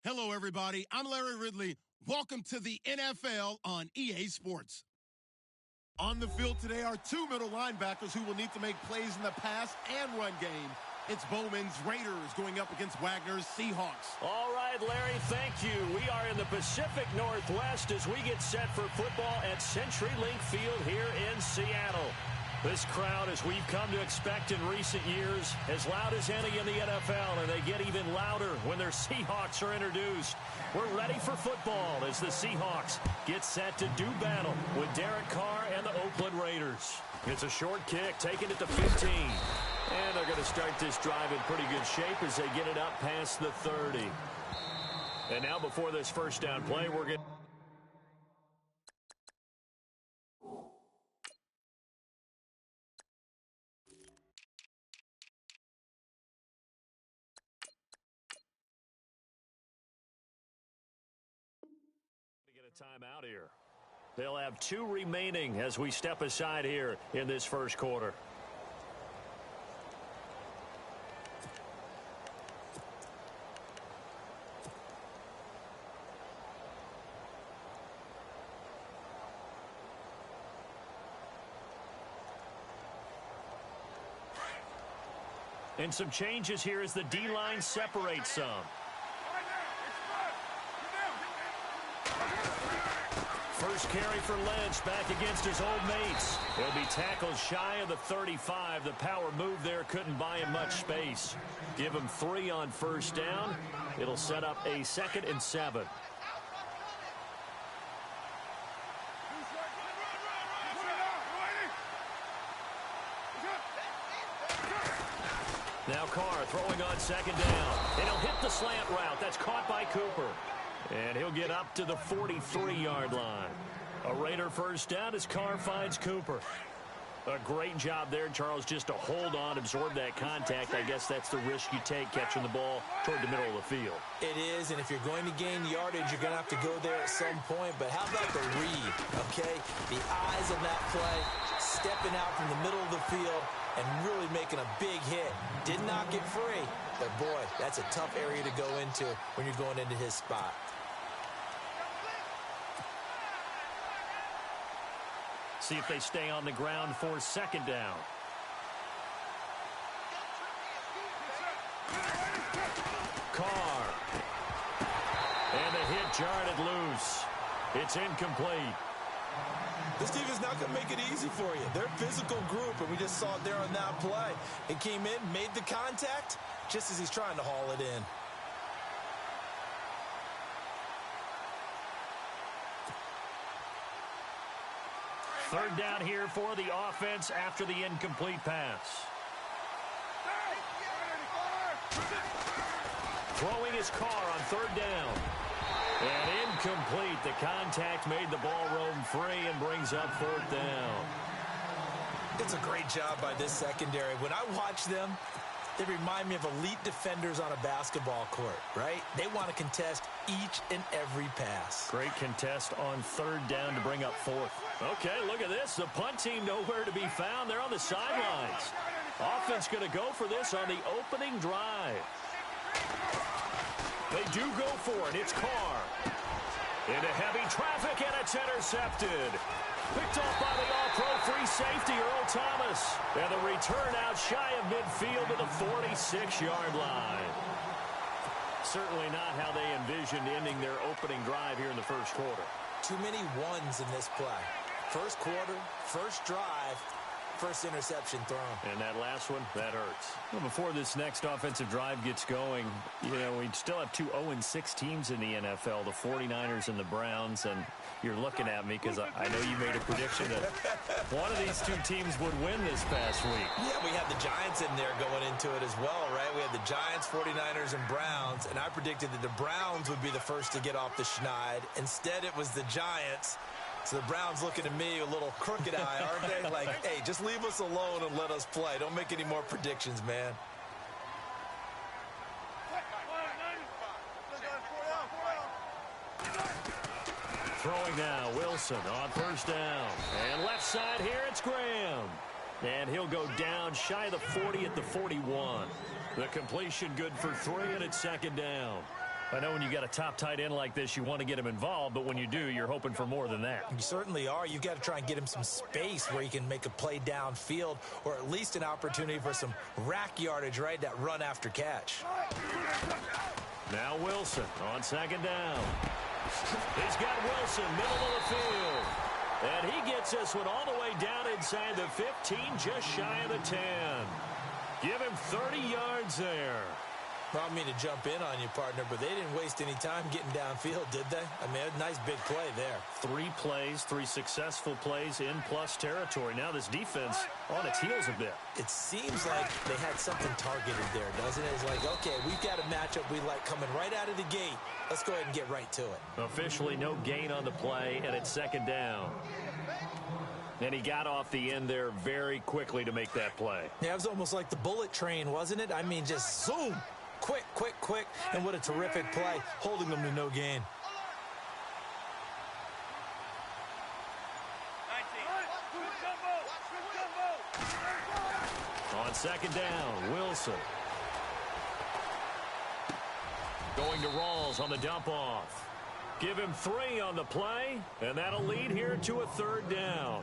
Hello, everybody. I'm Larry Ridley. Welcome to the NFL on EA Sports. On the field today are two middle linebackers who will need to make plays in the pass and run game. It's Bowman's Raiders going up against Wagner's Seahawks. All right, Larry, thank you. We are in the Pacific Northwest as we get set for football at CenturyLink Field here in Seattle. This crowd, as we've come to expect in recent years, as loud as any in the NFL, and they get even louder when their Seahawks are introduced. We're ready for football as the Seahawks get set to do battle with Derek Carr and the Oakland Raiders. It's a short kick, taking it to 15. And they're going to start this drive in pretty good shape as they get it up past the 30. And now before this first down play, we're going to... Timeout here. They'll have two remaining as we step aside here in this first quarter. And some changes here as the D-line separates some. First carry for Lynch back against his old mates. He'll be tackled shy of the 35. The power move there couldn't buy him much space. Give him 3 on first down. It'll set up a 2nd and 7. Now Carr throwing on 2nd down. And he'll hit the slant route. That's caught by Cooper. And he'll get up to the 43-yard line. A Raider first down as Carr finds Cooper. A great job there, Charles, just to hold on, absorb that contact. I guess that's the risk you take catching the ball toward the middle of the field. It is, and if you're going to gain yardage, you're going to have to go there at some point. But how about the read, okay? The eyes of that play, stepping out from the middle of the field and really making a big hit. Did not get free, but boy, that's a tough area to go into when you're going into his spot. See if they stay on the ground for 2nd down. Carr. And the hit jarred it loose. It's incomplete. This team is not going to make it easy for you. They're a physical group, and we just saw it there on that play. It came in, made the contact, just as he's trying to haul it in. Third down here for the offense after the incomplete pass. Throwing his Carr on 3rd down. And incomplete. The contact made the ball roam free and brings up 4th down. It's a great job by this secondary. When I watch them, they remind me of elite defenders on a basketball court, right? They want to contest each and every pass. Great contest on 3rd down to bring up 4th. Okay, look at this. The punt team nowhere to be found. They're on the sidelines. Offense going to go for this on the opening drive. They do go for it. It's Carr. Into heavy traffic, and it's intercepted. Picked off by the all-pro free safety, Earl Thomas. And the return out shy of midfield to the 46-yard line. Certainly not how they envisioned ending their opening drive here in the first quarter. Too many ones in this play. First quarter, first drive, first interception thrown. And that last one, that hurts. Well, before this next offensive drive gets going, you know, we still have 2 0-6 teams in the NFL, the 49ers and the Browns, and you're looking at me because I know you made a prediction that one of these 2 teams would win this past week. Yeah, we had the Giants in there going into it as well, right? We had the Giants, 49ers, and Browns, and I predicted that the Browns would be the first to get off the schneid. Instead, it was the Giants. So the Browns looking at me a little crooked eye, aren't they? Like, hey, just leave us alone and let us play. Don't make any more predictions, man. Throwing now, Wilson on first down. And left side here, it's Graham. And he'll go down shy of the 40 at the 41. The completion good for 3, and it's 2nd down. I know when you got a top tight end like this, you want to get him involved, but when you do, you're hoping for more than that. You certainly are. You've got to try and get him some space where he can make a play downfield, or at least an opportunity for some rack yardage, right? That run after catch. Now Wilson on second down. He's got Wilson, middle of the field. And he gets this one all the way down inside the 15, just shy of the 10. Give him 30 yards there. I don't mean to jump in on you, partner, but they didn't waste any time getting downfield, did they? I mean, a nice big play there. 3 plays, 3 successful plays in plus territory. Now this defense on its heels a bit. It seems like they had something targeted there, doesn't it? It's like, okay, we've got a matchup we like coming right out of the gate. Let's go ahead and get right to it. Officially no gain on the play, and it's second down. And he got off the end there very quickly to make that play. Yeah, it was almost like the bullet train, wasn't it? I mean, just zoom. Quick, quick, quick, and what a terrific play, holding them to no gain. On second down, Wilson. Going to Rawls on the dump-off. Give him 3 on the play, and that'll lead here to a third down.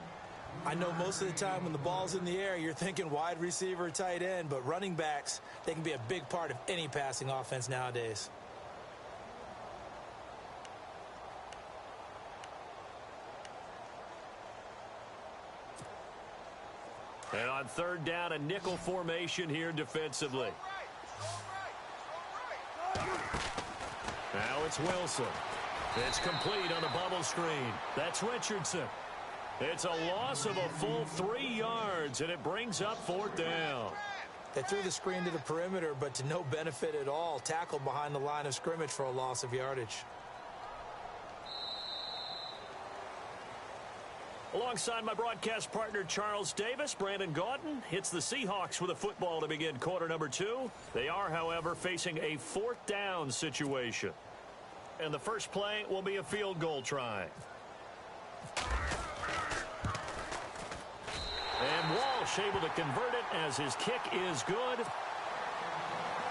I know most of the time when the ball's in the air, you're thinking wide receiver, tight end, but running backs, they can be a big part of any passing offense nowadays. And on third down, a nickel formation here defensively. Now it's Wilson. It's complete on the bubble screen. That's Richardson. It's a loss of a full 3 yards, and it brings up fourth down. They threw the screen to the perimeter, but to no benefit at all. Tackled behind the line of scrimmage for a loss of yardage. Alongside my broadcast partner, Charles Davis, Brandon Gaudin hits the Seahawks with a football to begin quarter number 2. They are, however, facing a fourth down situation. And the first play will be a field goal try. And Walsh able to convert it as his kick is good.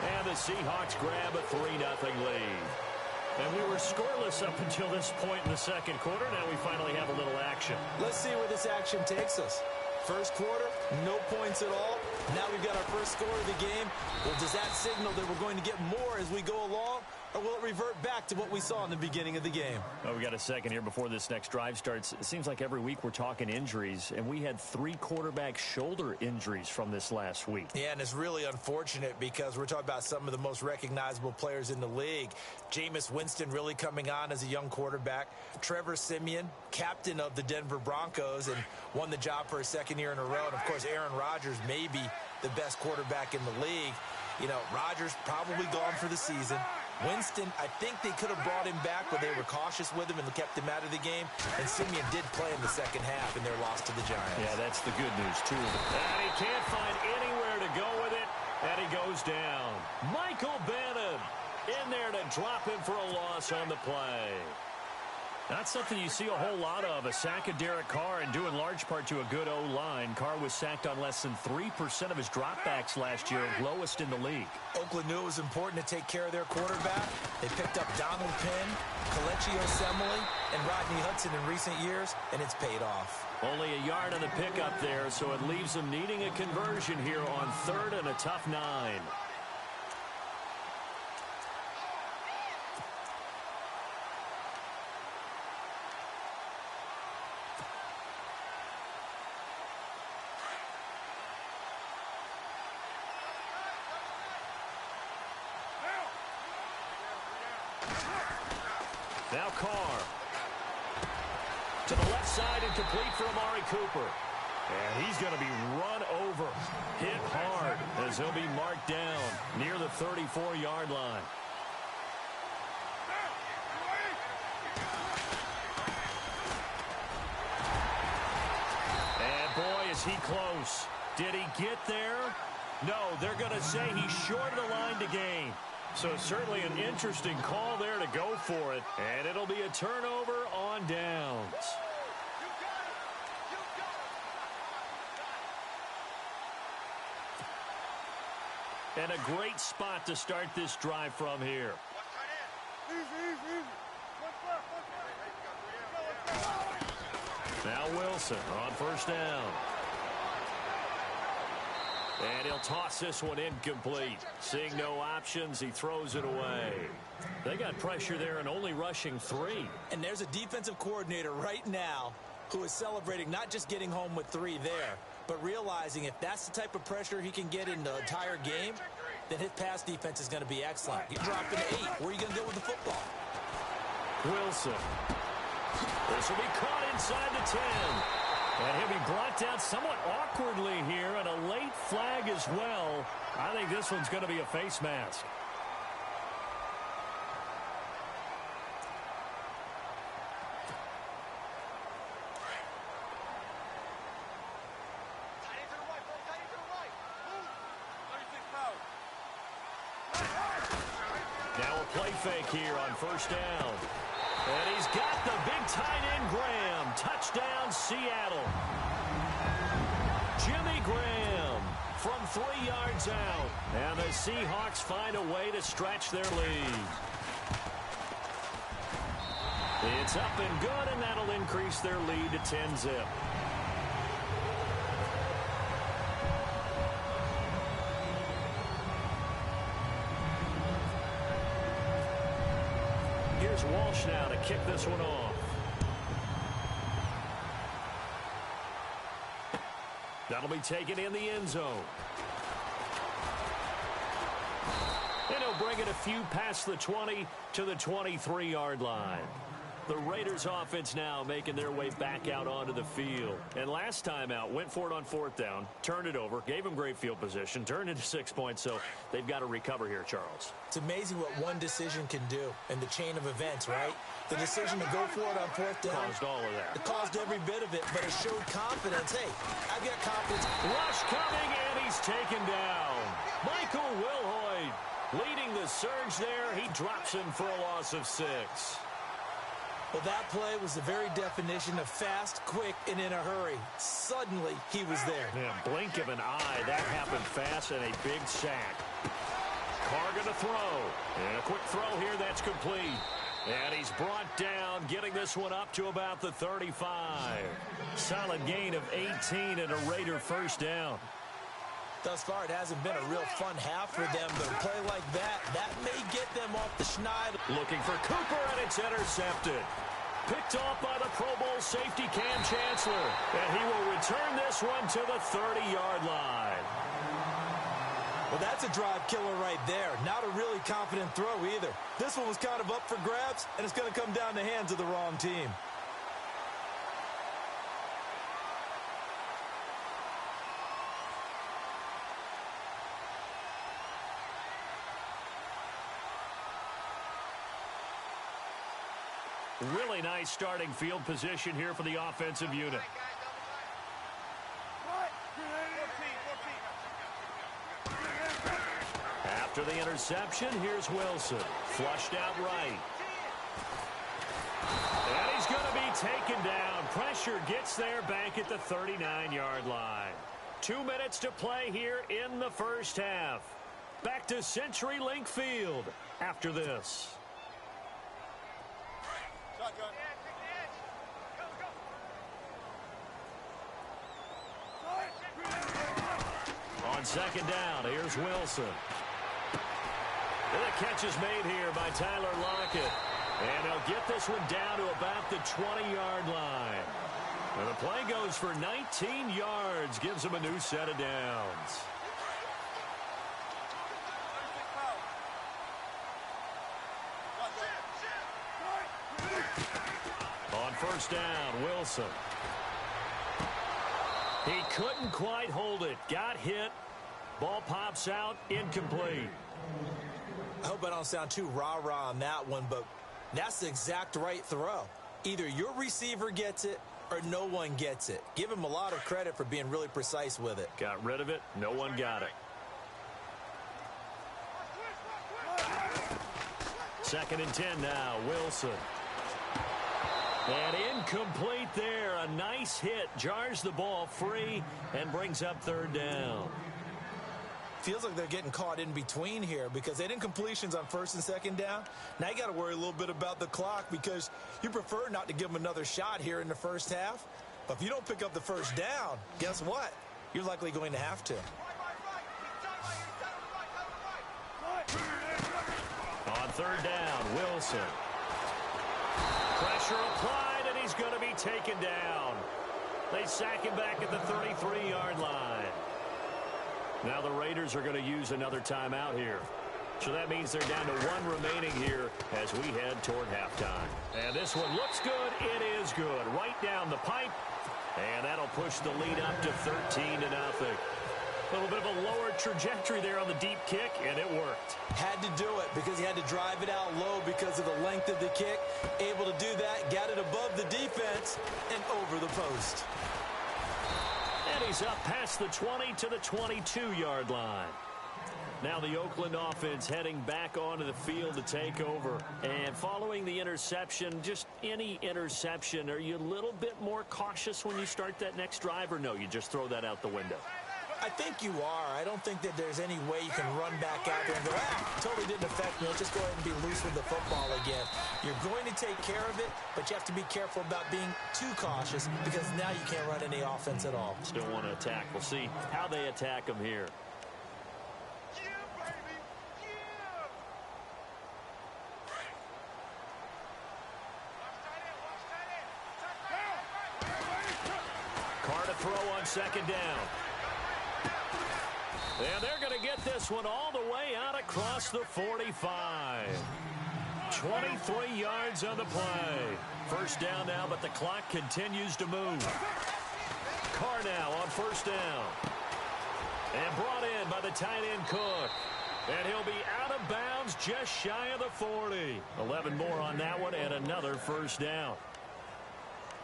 And the Seahawks grab a 3-0 lead. And we were scoreless up until this point in the second quarter. Now we finally have a little action. Let's see where this action takes us. First quarter, no points at all. Now we've got our first score of the game. Well, does that signal that we're going to get more as we go along? Or will it revert back to what we saw in the beginning of the game? Oh, we got a second here before this next drive starts. It seems like every week we're talking injuries, and we had 3 quarterback shoulder injuries from this last week. Yeah, and it's really unfortunate because we're talking about some of the most recognizable players in the league. Jameis Winston really coming on as a young quarterback. Trevor Siemian, captain of the Denver Broncos, and won the job for a second year in a row. And, of course, Aaron Rodgers may be the best quarterback in the league. You know, Rodgers probably gone for the season. Winston, I think they could have brought him back, but they were cautious with him and kept him out of the game. And Siemian did play in the second half in their loss to the Giants. Yeah, that's the good news, too. And he can't find anywhere to go with it, and he goes down. Michael Bannon in there to drop him for a loss on the play. Not something you see a whole lot of, a sack of Derek Carr, and due in large part to a good O-line. Carr was sacked on less than 3% of his dropbacks last year, lowest in the league. Oakland knew it was important to take care of their quarterback. They picked up Donald Penn, Kelechi Osemele, and Rodney Hudson in recent years, and it's paid off. Only a yard on the pickup there, so it leaves them needing a conversion here on third and a tough 9. Now Carr. To the left side and complete for Amari Cooper. And he's going to be run over. Hit hard as he'll be marked down near the 34-yard line. And boy, is he close. Did he get there? No, they're going to say he's short of the line to gain. So certainly an interesting call there to go for it. And it'll be a turnover on downs. And a great spot to start this drive from here. Wilson on first down. And he'll toss this one incomplete. Seeing no options, he throws it away. They got pressure there and only rushing 3. And there's a defensive coordinator right now who is celebrating not just getting home with 3 there, but realizing if that's the type of pressure he can get in the entire game, then his pass defense is going to be excellent. He dropped into 8. Where are you going to go with the football? Wilson. This will be caught inside the 10. And he'll be brought down somewhat awkwardly here, and a late flag as well. I think this one's going to be a face mask. Now a play fake here on first down. And he's got the big tight end Graham. Touchdown, Seattle. Jimmy Graham from 3 yards out. And the Seahawks find a way to stretch their lead. It's up and good, and that'll increase their lead to 10-zip. Here's Walsh now to kick this one off. That'll be taken in the end zone. And he'll bring it a few past the 20 to the 23-yard line. The Raiders offense now making their way back out onto the field. And last time out, went for it on 4th down, turned it over, gave them great field position, turned into 6 points, so they've got to recover here, Charles. It's amazing what one decision can do in the chain of events, right? The decision to go for it on 4th down. Caused all of that. It caused every bit of it, but it showed confidence. Hey, I've got confidence. Rush coming, and he's taken down. Michael Wilhoit leading the surge there. He drops him for a loss of 6. Well, that play was the very definition of fast, quick, and in a hurry. Suddenly, he was there. Yeah, blink of an eye. That happened fast and a big sack. Carr going to throw. And a quick throw here. That's complete. And he's brought down, getting this one up to about the 35. Solid gain of 18 and a Raider first down. Thus far, it hasn't been a real fun half for them, but a play like that may get them off the schneid. Looking for Cooper, and it's intercepted. Picked off by the Pro Bowl safety Cam Chancellor. And he will return this one to the 30-yard line. Well, that's a drive killer right there. Not a really confident throw either. This one was kind of up for grabs, and it's going to come down the hands of the wrong team. Really nice starting field position here for the offensive unit. After the interception, here's Wilson. Flushed out right. And he's going to be taken down. Pressure gets there back at the 39-yard line. 2 minutes to play here in the first half. Back to CenturyLink Field after this. On second down, here's Wilson. And the catch is made here by Tyler Lockett. And they'll get this one down to about the 20-yard line. And the play goes for 19 yards, gives them a new set of downs. On first down, Wilson. He couldn't quite hold it. Got hit. Ball pops out. Incomplete. I hope I don't sound too rah-rah on that one, but that's the exact right throw. Either your receiver gets it or no one gets it. Give him a lot of credit for being really precise with it. Got rid of it. No one got it. Second and 10 now. Wilson. And incomplete there. A nice hit. Jars the ball free and brings up third down. Feels like they're getting caught in between here because they didn't completions on first and second down. Now you got to worry a little bit about the clock because you prefer not to give them another shot here in the first half. But if you don't pick up the first down, guess what? You're likely going to have to. On third down, Wilson. Pressure applied, and he's going to be taken down. They sack him back at the 33-yard line. Now the Raiders are going to use another timeout here. So that means they're down to one remaining here as we head toward halftime. And this one looks good. It is good. Right down the pipe. And that'll push the lead up to 13-0. A little bit of a lower trajectory there on the deep kick, and it worked. Had to do it because he had to drive it out low because of the length of the kick. Able to do that, got it above the defense, and over the post. And he's up past the 20 to the 22-yard line. Now the Oakland offense heading back onto the field to take over. And following the interception, just any interception, are you a little bit more cautious when you start that next drive, or no, you just throw that out the window? I think you are. I don't think that there's any way you can run back out there and go, totally didn't affect me. Let's just go ahead and be loose with the football again. You're going to take care of it, but you have to be careful about being too cautious because now you can't run any offense at all. Still want to attack. We'll see how they attack them here. Carr to throw on second down. And they're going to get this one all the way out across the 45. 23 yards on the play. First down now, but the clock continues to move. Carr now on first down. And brought in by the tight end Cook. And he'll be out of bounds just shy of the 40. 11 more on that one and another first down.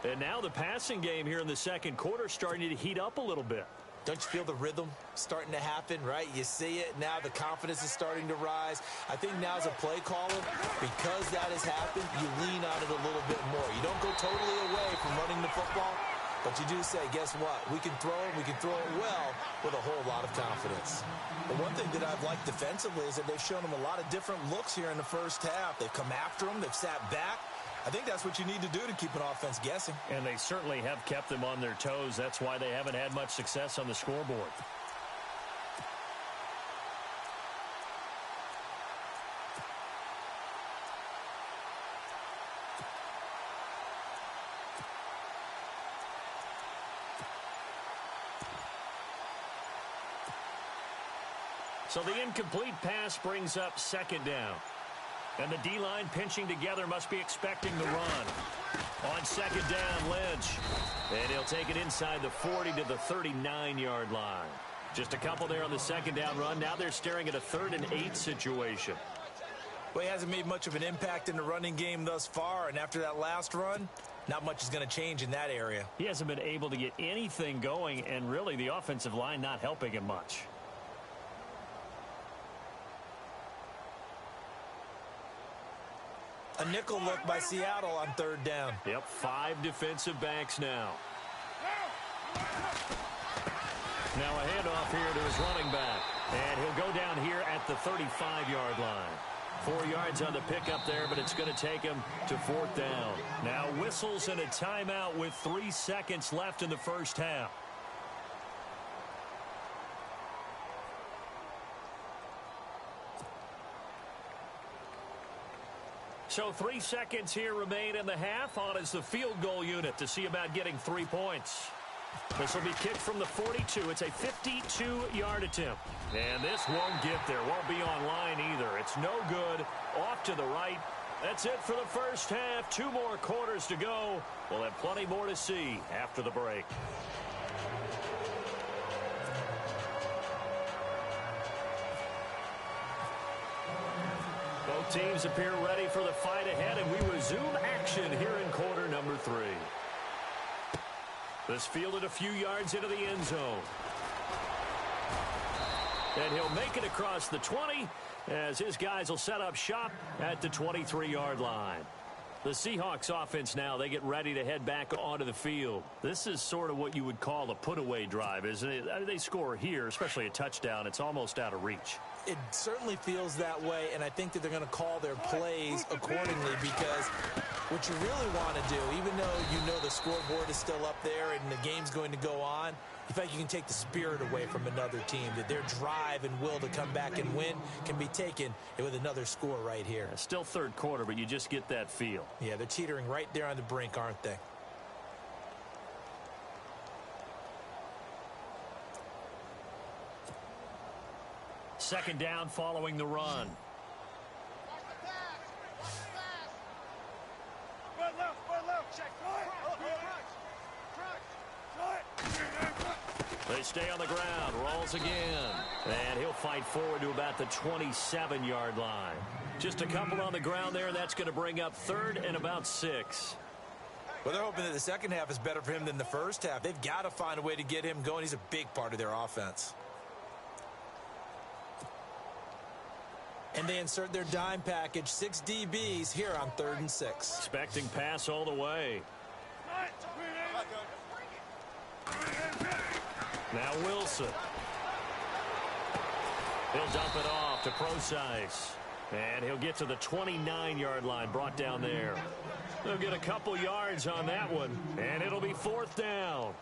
And now the passing game here in the second quarter starting to heat up a little bit. Don't you feel the rhythm starting to happen, right? You see it. Now the confidence is starting to rise. I think now as a play caller, because that has happened, you lean on it a little bit more. You don't go totally away from running the football, but you do say, guess what? We can throw it. We can throw it well with a whole lot of confidence. But one thing that I've liked defensively is that they've shown them a lot of different looks here in the first half. They've come after them. They've sat back. I think that's what you need to do to keep an offense guessing. And they certainly have kept them on their toes. That's why they haven't had much success on the scoreboard. So the incomplete pass brings up second down. And the D-line pinching together must be expecting the run. On second down, Lynch. And he'll take it inside the 40 to the 39-yard line. Just a couple there on the second down run. Now they're staring at a 3rd and 8 situation. Well, he hasn't made much of an impact in the running game thus far. And after that last run, not much is going to change in that area. He hasn't been able to get anything going. And really, the offensive line not helping him much. A nickel look by Seattle on third down. Yep, 5 defensive backs now. Now a handoff here to his running back. And he'll go down here at the 35-yard line. 4 yards on the pickup there, but it's going to take him to 4th down. Now whistles and a timeout with 3 seconds left in the first half. So 3 seconds here remain in the half. On is the field goal unit to see about getting 3 points. This will be kicked from the 42. It's a 52-yard attempt. And this won't get there. Won't be on line either. It's no good. Off to the right. That's it for the first half. 2 more quarters to go. We'll have plenty more to see after the break. Both teams appear ready for the fight ahead, and we resume action here in quarter number 3. This fielded a few yards into the end zone. And he'll make it across the 20 as his guys will set up shop at the 23-yard line. The Seahawks offense now, they get ready to head back onto the field. This is sort of what you would call a put-away drive, isn't it? They score here, especially a touchdown. It's almost out of reach. It certainly feels that way, and I think that they're going to call their plays accordingly because What you really want to do, even though you know the scoreboard is still up there and the game's going to go on, you feel like you can take the spirit away from another team, that their drive and will to come back and win can be taken with another score right here. Still third quarter, but you just get that feel. Yeah, they're teetering right there on the brink, aren't they? Second down following the run. They stay on the ground, rolls again, and he'll fight forward to about the 27-yard line. Just a couple on the ground there, and that's going to bring up third and about 6. Well, they're hoping that the second half is better for him than the first half. They've got to find a way to get him going. He's a big part of their offense. And they insert their dime package, 6 DBs here on 3rd and 6. Expecting pass all the way. Now Wilson. He'll dump it off to Procise. And he'll get to the 29-yard line, brought down there. They'll get a couple yards on that one, and it'll be 4th down.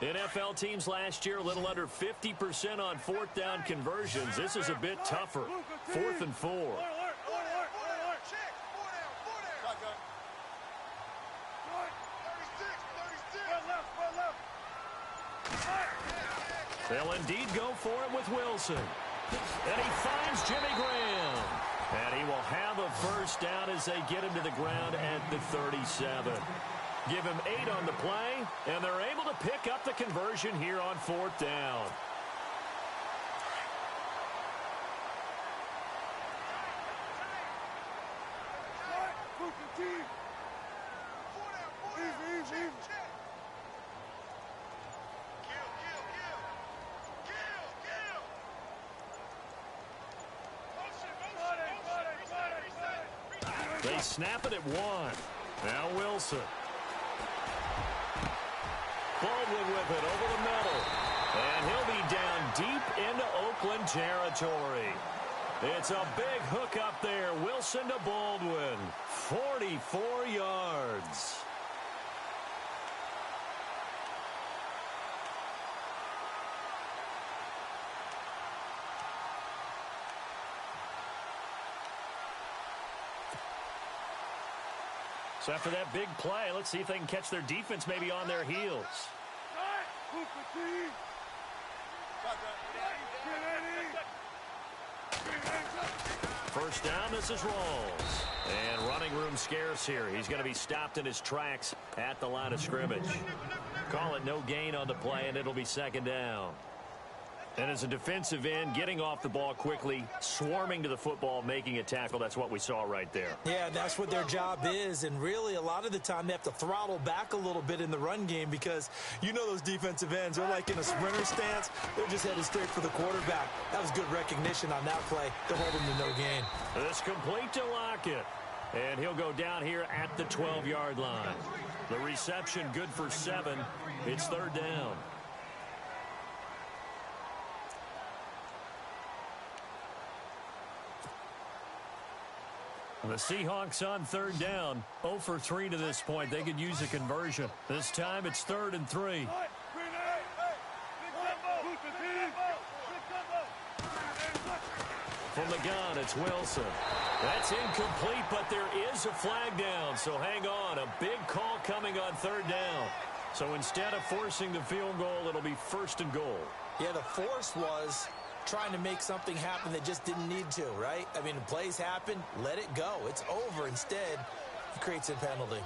NFL teams last year a little under 50% on 4th down conversions. This is a bit tougher. 4th and 4. They'll indeed go for it with Wilson. And he finds Jimmy Graham. And he will have a first down as they get him to the ground at the 37. Give him 8 on the play, and they're able to pick up the conversion here on 4th down. They snap it at 1. Now Wilson. Baldwin with it over the middle. And he'll be down deep into Oakland territory. It's a big hook up there. Wilson to Baldwin. 44 yards. So after that big play, let's see if they can catch their defense maybe on their heels. First down, this is Rawls. And running room scarce here. He's going to be stopped in his tracks at the line of scrimmage. Call it no gain on the play, and it'll be 2nd down. And as a defensive end, getting off the ball quickly, swarming to the football, making a tackle, that's what we saw right there. Yeah, that's what their job is, and really a lot of the time they have to throttle back a little bit in the run game because you know those defensive ends, they're like in a sprinter stance. They're just headed straight for the quarterback. That was good recognition on that play to hold him to no gain. This complete to Lockett, and he'll go down here at the 12-yard line. The reception good for 7. It's 3rd down. The Seahawks on 3rd down, 0 for 3 to this point. They could use a conversion. This time it's 3rd and 3. From the gun, it's Wilson. That's incomplete, but there is a flag down, so hang on. A big call coming on 3rd down. So instead of forcing the field goal, it'll be 1st and goal. Yeah, the force was trying to make something happen that just didn't need to, right? I mean, plays happen, let it go. It's over. Instead, it creates a penalty.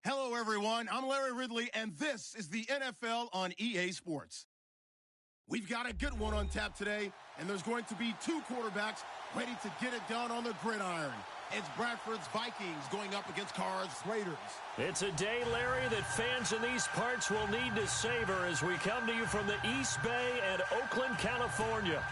Hello, everyone. I'm Larry Ridley, and this is the NFL on EA Sports. We've got a good one on tap today, and there's going to be two quarterbacks ready to get it done on the gridiron. It's Bradford's Vikings going up against Carr's Raiders. It's a day, Larry, that fans in these parts will need to savor as we come to you from the East Bay and Oakland, California.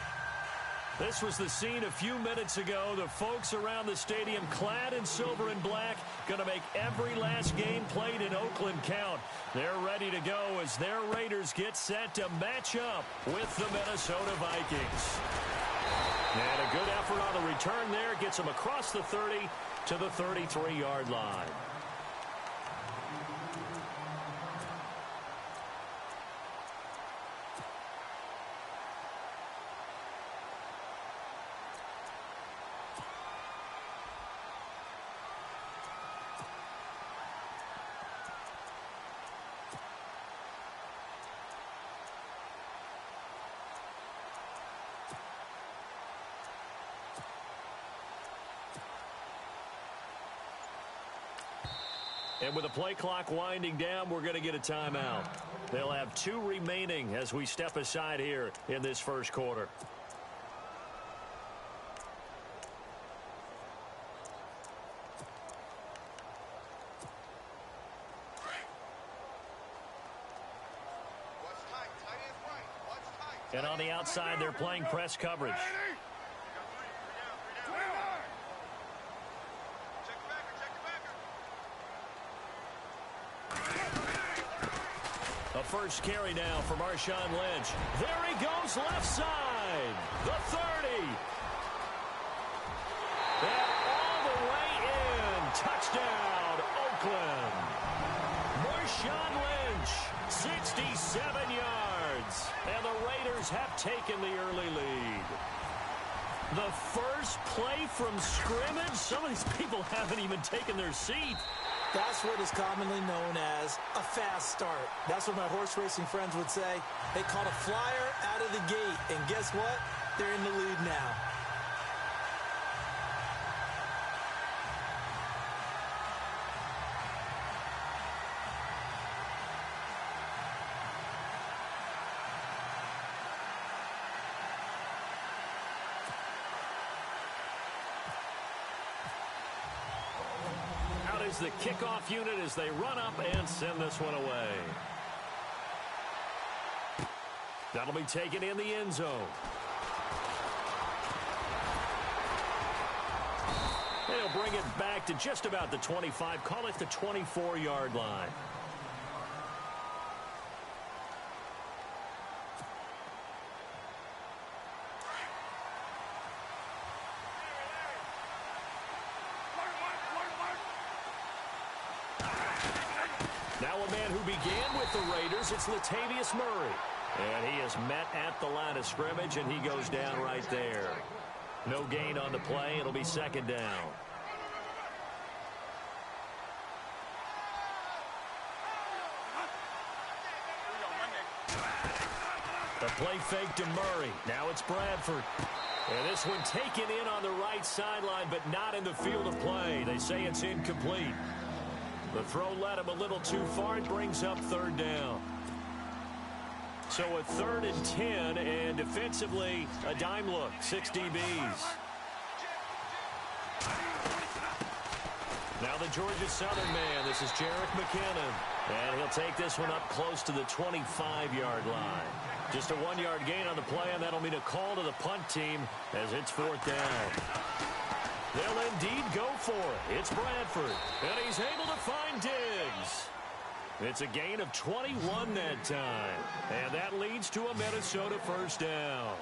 This was the scene a few minutes ago. The folks around the stadium clad in silver and black going to make every last game played in Oakland count. They're ready to go as their Raiders get set to match up with the Minnesota Vikings. And a good effort on the return there gets them across the 30 to the 33-yard line. And with the play clock winding down, we're going to get a timeout. They'll have 2 remaining as we step aside here in this first quarter. And on the outside, they're playing press coverage. A first carry now for Marshawn Lynch. There he goes, left side. The 30. And all the way in. Touchdown, Oakland. Marshawn Lynch, 67 yards. And the Raiders have taken the early lead. The first play from scrimmage. Some of these people haven't even taken their seat. That's what is commonly known as a fast start. That's what my horse racing friends would say. They caught a flyer out of the gate, and guess what? They're in the lead now. Out is the kickoff unit as they run up and send this one away. That'll be taken in the end zone. They'll bring it back to just about the 25. Call it the 24-yard line. Now a man who began with the Raiders, it's Latavius Murray. And he is met at the line of scrimmage, and he goes down right there. No gain on the play. It'll be second down. The play fake to Murray. Now it's Bradford. And this one taken in on the right sideline, but not in the field of play. They say it's incomplete. The throw led him a little too far. It brings up third down. So a 3rd and 10, and defensively, a dime look, 6 DBs. Now the Georgia Southern man, this is Jerick McKinnon. And he'll take this one up close to the 25-yard line. Just a 1-yard gain on the play, and that'll mean a call to the punt team as it's 4th down. They'll indeed go for it. It's Bradford, and he's able to find Diggs. It's a gain of 21 that time, and that leads to a Minnesota first down.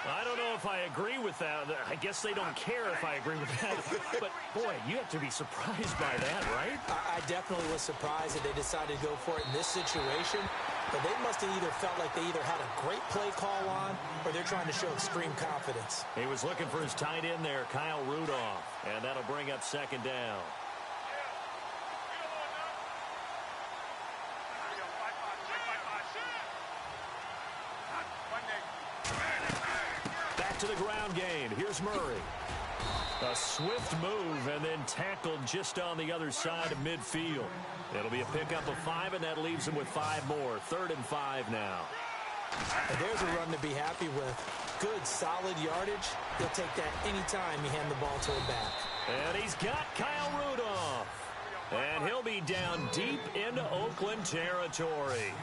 I don't know if I agree with that. I guess they don't care if I agree with that. But, boy, you have to be surprised by that, right? I definitely was surprised that they decided to go for it in this situation. But they must have either felt like they either had a great play call on or they're trying to show extreme confidence. He was looking for his tight end there, Kyle Rudolph. And that'll bring up second down. Back to the ground game. Here's Murray. A swift move and then tackled just on the other side of midfield. It'll be a pickup of 5, and that leaves them with 5 more. 3rd and 5 now. And there's a run to be happy with. Good, solid yardage. He'll take that anytime you hand the ball to him back. And he's got Kyle Rudolph. And he'll be down deep into Oakland territory.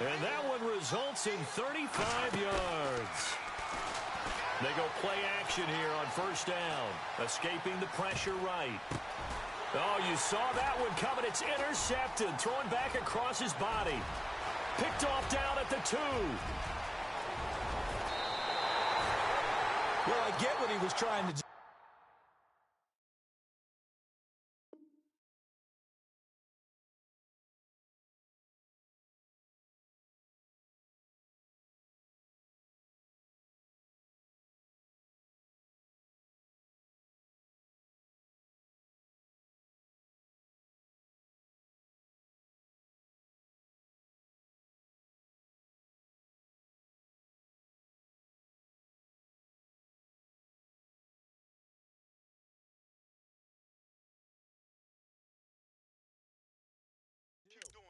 And that one results in 35 yards. They go play action here on 1st down. Escaping the pressure right. Oh, you saw that one coming. It's intercepted. Thrown back across his body. Picked off down at the 2. Well, I get what he was trying to do.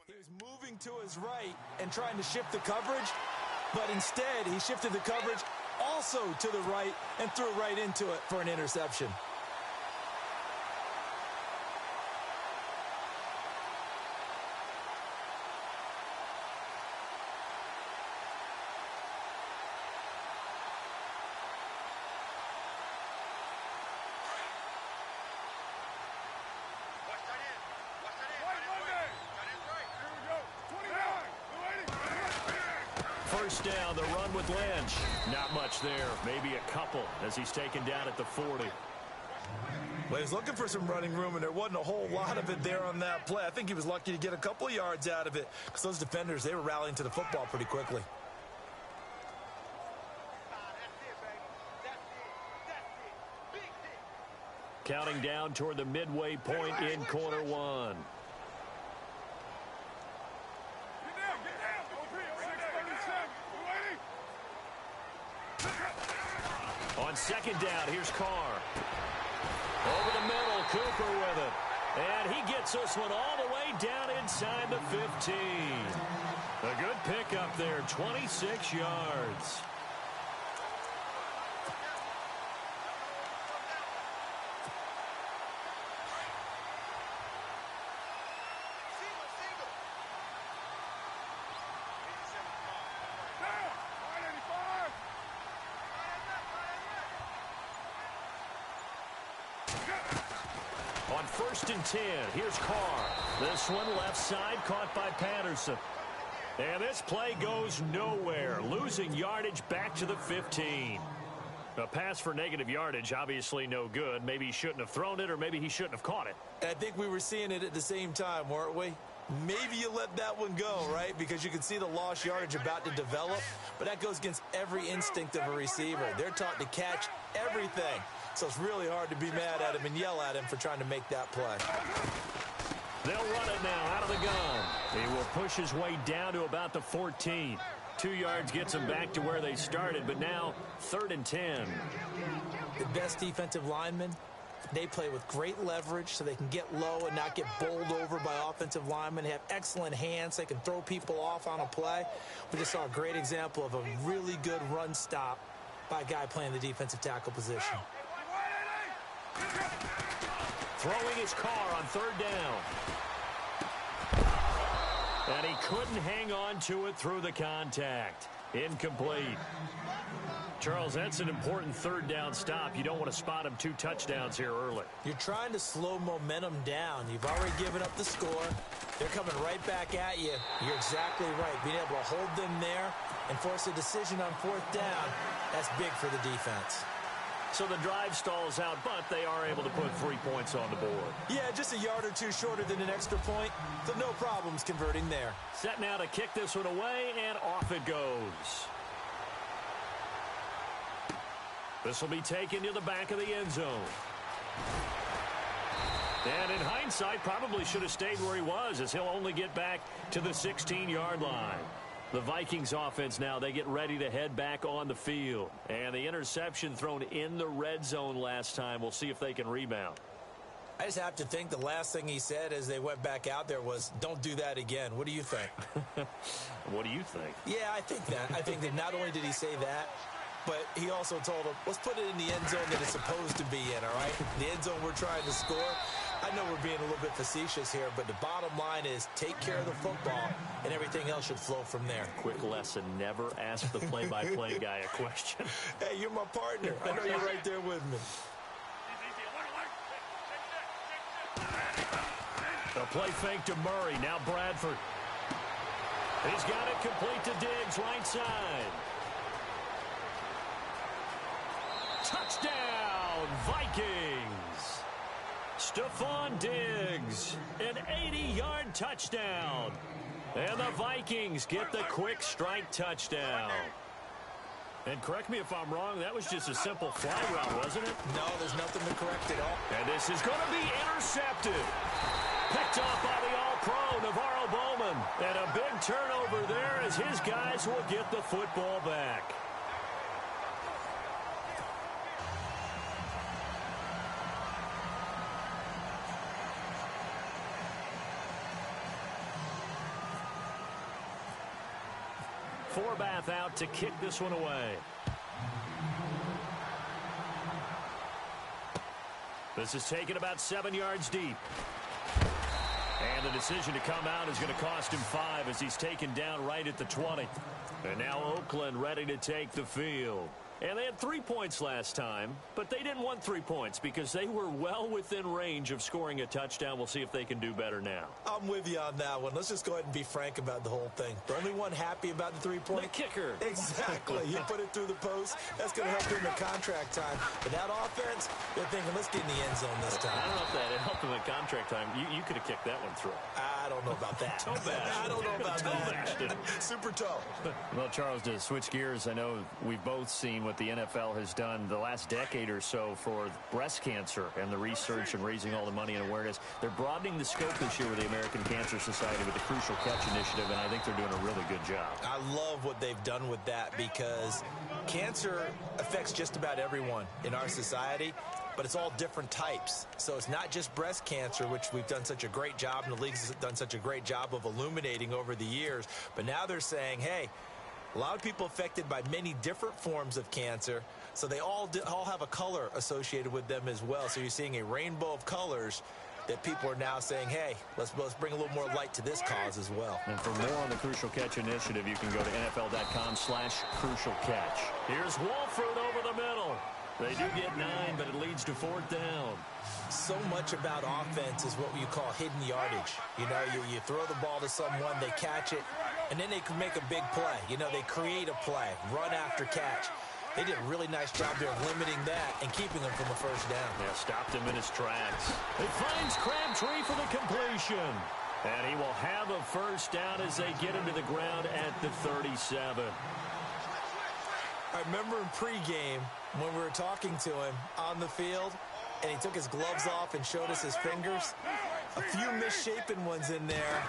He was moving to his right and trying to shift the coverage, but instead he shifted the coverage also to the right and threw right into it for an interception. First down, the run with Lynch. Not much there, maybe a couple as he's taken down at the 40. Well, he was looking for some running room, and there wasn't a whole lot of it there on that play. I think he was lucky to get a couple of yards out of it because those defenders, they were rallying to the football pretty quickly. Counting down toward the midway point in quarter 1. On 2nd down, here's Carr. Over the middle, Cooper with it. And he gets this one all the way down inside the 15. A good pickup there, 26 yards. On 1st and 10, here's Carr. This one left side caught by Patterson. And this play goes nowhere, losing yardage back to the 15. A pass for negative yardage, obviously no good. Maybe he shouldn't have thrown it, or maybe he shouldn't have caught it. I think we were seeing it at the same time, weren't we? Maybe you let that one go, right? Because you can see the lost yardage about to develop, but that goes against every instinct of a receiver. They're taught to catch everything. So it's really hard to be mad at him and yell at him for trying to make that play. They'll run it now out of the gun. He will push his way down to about the 14. 2 yards gets him back to where they started, but now 3rd and 10. The best defensive linemen, they play with great leverage so they can get low and not get bowled over by offensive linemen. They have excellent hands. They can throw people off on a play. We just saw a great example of a really good run stop by a guy playing the defensive tackle position. Throwing his Carr on 3rd down. And he couldn't hang on to it through the contact. Incomplete. Charles, that's an important 3rd down stop. You don't want to spot him 2 touchdowns here early. You're trying to slow momentum down. You've already given up the score. They're coming right back at you. You're exactly right. Being able to hold them there and force a decision on 4th down, that's big for the defense. So the drive stalls out, but they are able to put 3 points on the board. Yeah, just a yard or 2 shorter than an extra point, so no problems converting there. Set now to kick this one away, and off it goes. This will be taken to the back of the end zone. And in hindsight, probably should have stayed where he was, as he'll only get back to the 16-yard line. The Vikings offense now, they get ready to head back on the field. And the interception thrown in the red zone last time. We'll see if they can rebound. I just have to think the last thing he said as they went back out there was, don't do that again. What do you think? What do you think? Yeah, I think that. I think that not only did he say that, but he also told him, let's put it in the end zone that it's supposed to be in, all right? The end zone we're trying to score. I know we're being a little bit facetious here, but the bottom line is take care of the football, and everything else should flow from there. Quick lesson, never ask the play-by-play guy a question. Hey, you're my partner. I know you're right there with me. A play fake to Murray. Now Bradford. He's got it complete to Diggs, right side. Touchdown, Vikings. Stephon Diggs, an 80-yard touchdown. And the Vikings get the quick strike touchdown. And correct me if I'm wrong, that was just a simple fly route, wasn't it? No, there's nothing to correct at all. And this is going to be intercepted. Picked off by the All-Pro, Navarro Bowman. And a big turnover there as his guys will get the football back. Forbath out to kick this one away. This is taken about 7 yards deep. And the decision to come out is going to cost him 5 as he's taken down right at the 20. And now Oakland ready to take the field. And they had 3 points last time, but they didn't want 3 points because they were well within range of scoring a touchdown. We'll see if they can do better now. I'm with you on that one. Let's just go ahead and be frank about the whole thing. The only one happy about the 3-point? The kicker. Exactly. You put it through the post. That's going to help him in contract time. But that offense, they're thinking, let's get in the end zone this time. I don't know if that helped him in contract time. You could have kicked that one through. I don't know about that. Toe bash. I don't know about that. Super toe. Well, Charles, to switch gears, I know we've both seen what the NFL has done the last decade or so for breast cancer and the research and raising all the money and awareness. They're broadening the scope this year with the American Cancer Society with the Crucial Catch Initiative, and I think they're doing a really good job. I love what they've done with that because cancer affects just about everyone in our society, but it's all different types. So it's not just breast cancer, which we've done such a great job, and the league's done such a great job of illuminating over the years. But now they're saying, hey, a lot of people affected by many different forms of cancer, so they all have a color associated with them as well. So you're seeing a rainbow of colors that people are now saying, hey, let's bring a little more light to this cause as well. And for more on the Crucial Catch Initiative, you can go to NFL.com/crucialcatch. Here's Wolford over the middle. They do get 9, but it leads to 4th down. So much about offense is what you call hidden yardage. You know, you throw the ball to someone, they catch it, and then they can make a big play. You know, they create a play, run after catch. They did a really nice job there of limiting that and keeping him from a first down. Yeah, stopped him in his tracks. It finds Crabtree for the completion. And he will have a first down as they get into the ground at the 37. I remember in pregame when we were talking to him on the field, and he took his gloves off and showed us his fingers. A few misshapen ones in there,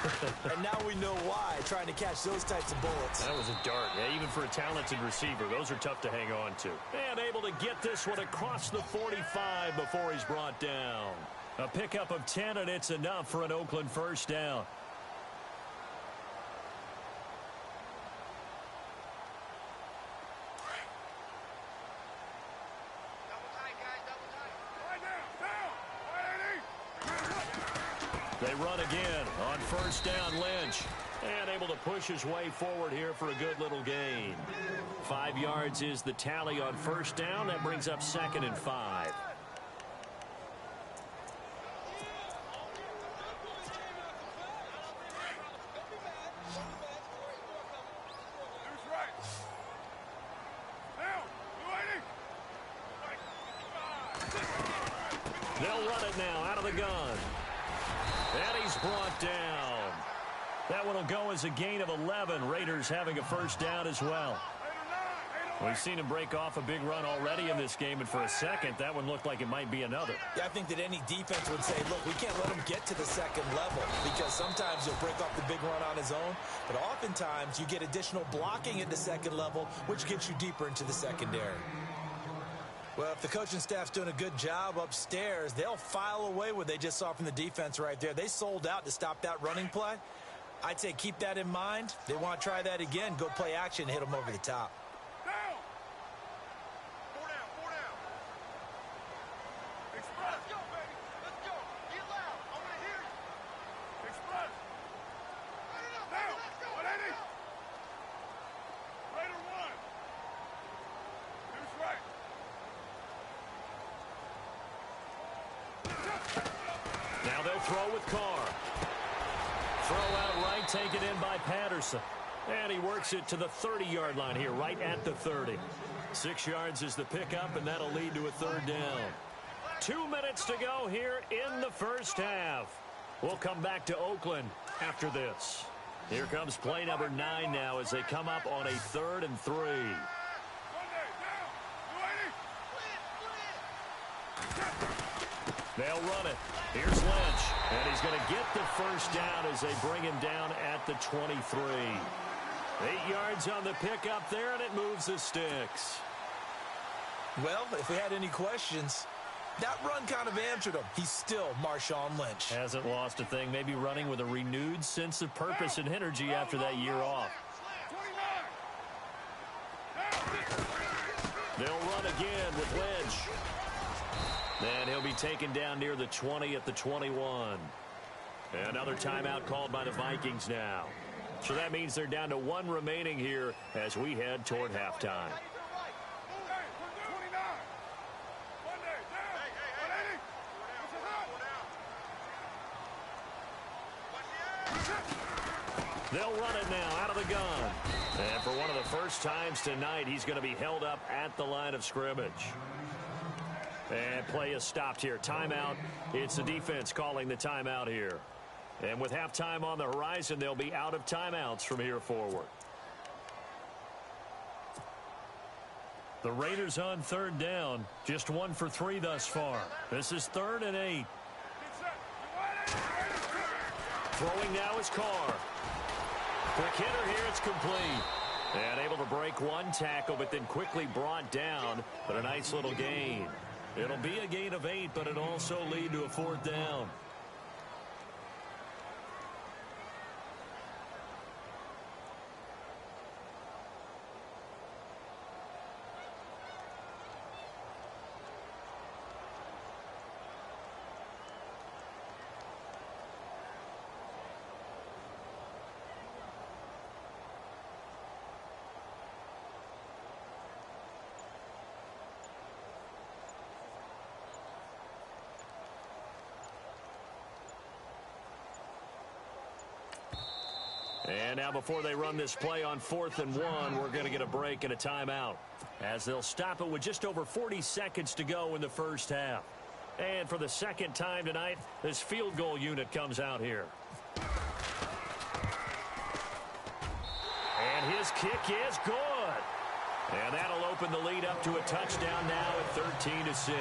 and now we know why, trying to catch those types of bullets. That was a dart. Yeah, even for a talented receiver, those are tough to hang on to. And able to get this one across the 45 before he's brought down. A pickup of 10, and it's enough for an Oakland first down. They run again on first down, Lynch. And able to push his way forward here for a good little gain. 5 yards is the tally on first down. That brings up 2nd and 5. They'll run it now out of the gun. And he's brought down. That one will go as a gain of 11. Raiders having a first down as well. We've seen him break off a big run already in this game, and for a second, that one looked like it might be another. Yeah, I think that any defense would say, look, we can't let him get to the second level, because sometimes he'll break off the big run on his own, but oftentimes you get additional blocking at the second level, which gets you deeper into the secondary. Well, if the coaching staff's doing a good job upstairs, they'll file away what they just saw from the defense right there. They sold out to stop that running play. I'd say keep that in mind. They want to try that again. Go play action, hit them over the top. Now they'll throw with Carr. Throw out right, taken in by Patterson. And he works it to the 30-yard line here, right at the 30. 6 yards is the pickup, and that'll lead to a third down. 2 minutes to go here in the first half. We'll come back to Oakland after this. Here comes play number 9 now as they come up on a 3rd and 3. They'll run it. Here's Lynch. And he's going to get the first down as they bring him down at the 23. 8 yards on the pickup there, and it moves the sticks. Well, if we had any questions, that run kind of answered him. He's still Marshawn Lynch. Hasn't lost a thing. Maybe running with a renewed sense of purpose and energy after that year off. They'll run again with Lynch. And he'll be taken down near the 20 at the 21. Another timeout called by the Vikings now. So that means they're down to 1 remaining here as we head toward halftime. They'll run it now out of the gun. And for one of the first times tonight, he's going to be held up at the line of scrimmage. And play is stopped here. Timeout. It's the defense calling the timeout here. And with halftime on the horizon, they'll be out of timeouts from here forward. The Raiders on 3rd down. Just 1 for 3 thus far. This is 3rd and 8. Throwing now is Carr. Quick hitter here. It's complete. And able to break 1 tackle, but then quickly brought down. But a nice little gain. It'll be a gain of 8, but it'll also lead to a 4th down. And now before they run this play on 4th and 1, we're going to get a break and a timeout as they'll stop it with just over 40 seconds to go in the first half. And for the second time tonight, this field goal unit comes out here. And his kick is good. And that'll open the lead up to a touchdown now at 13-6.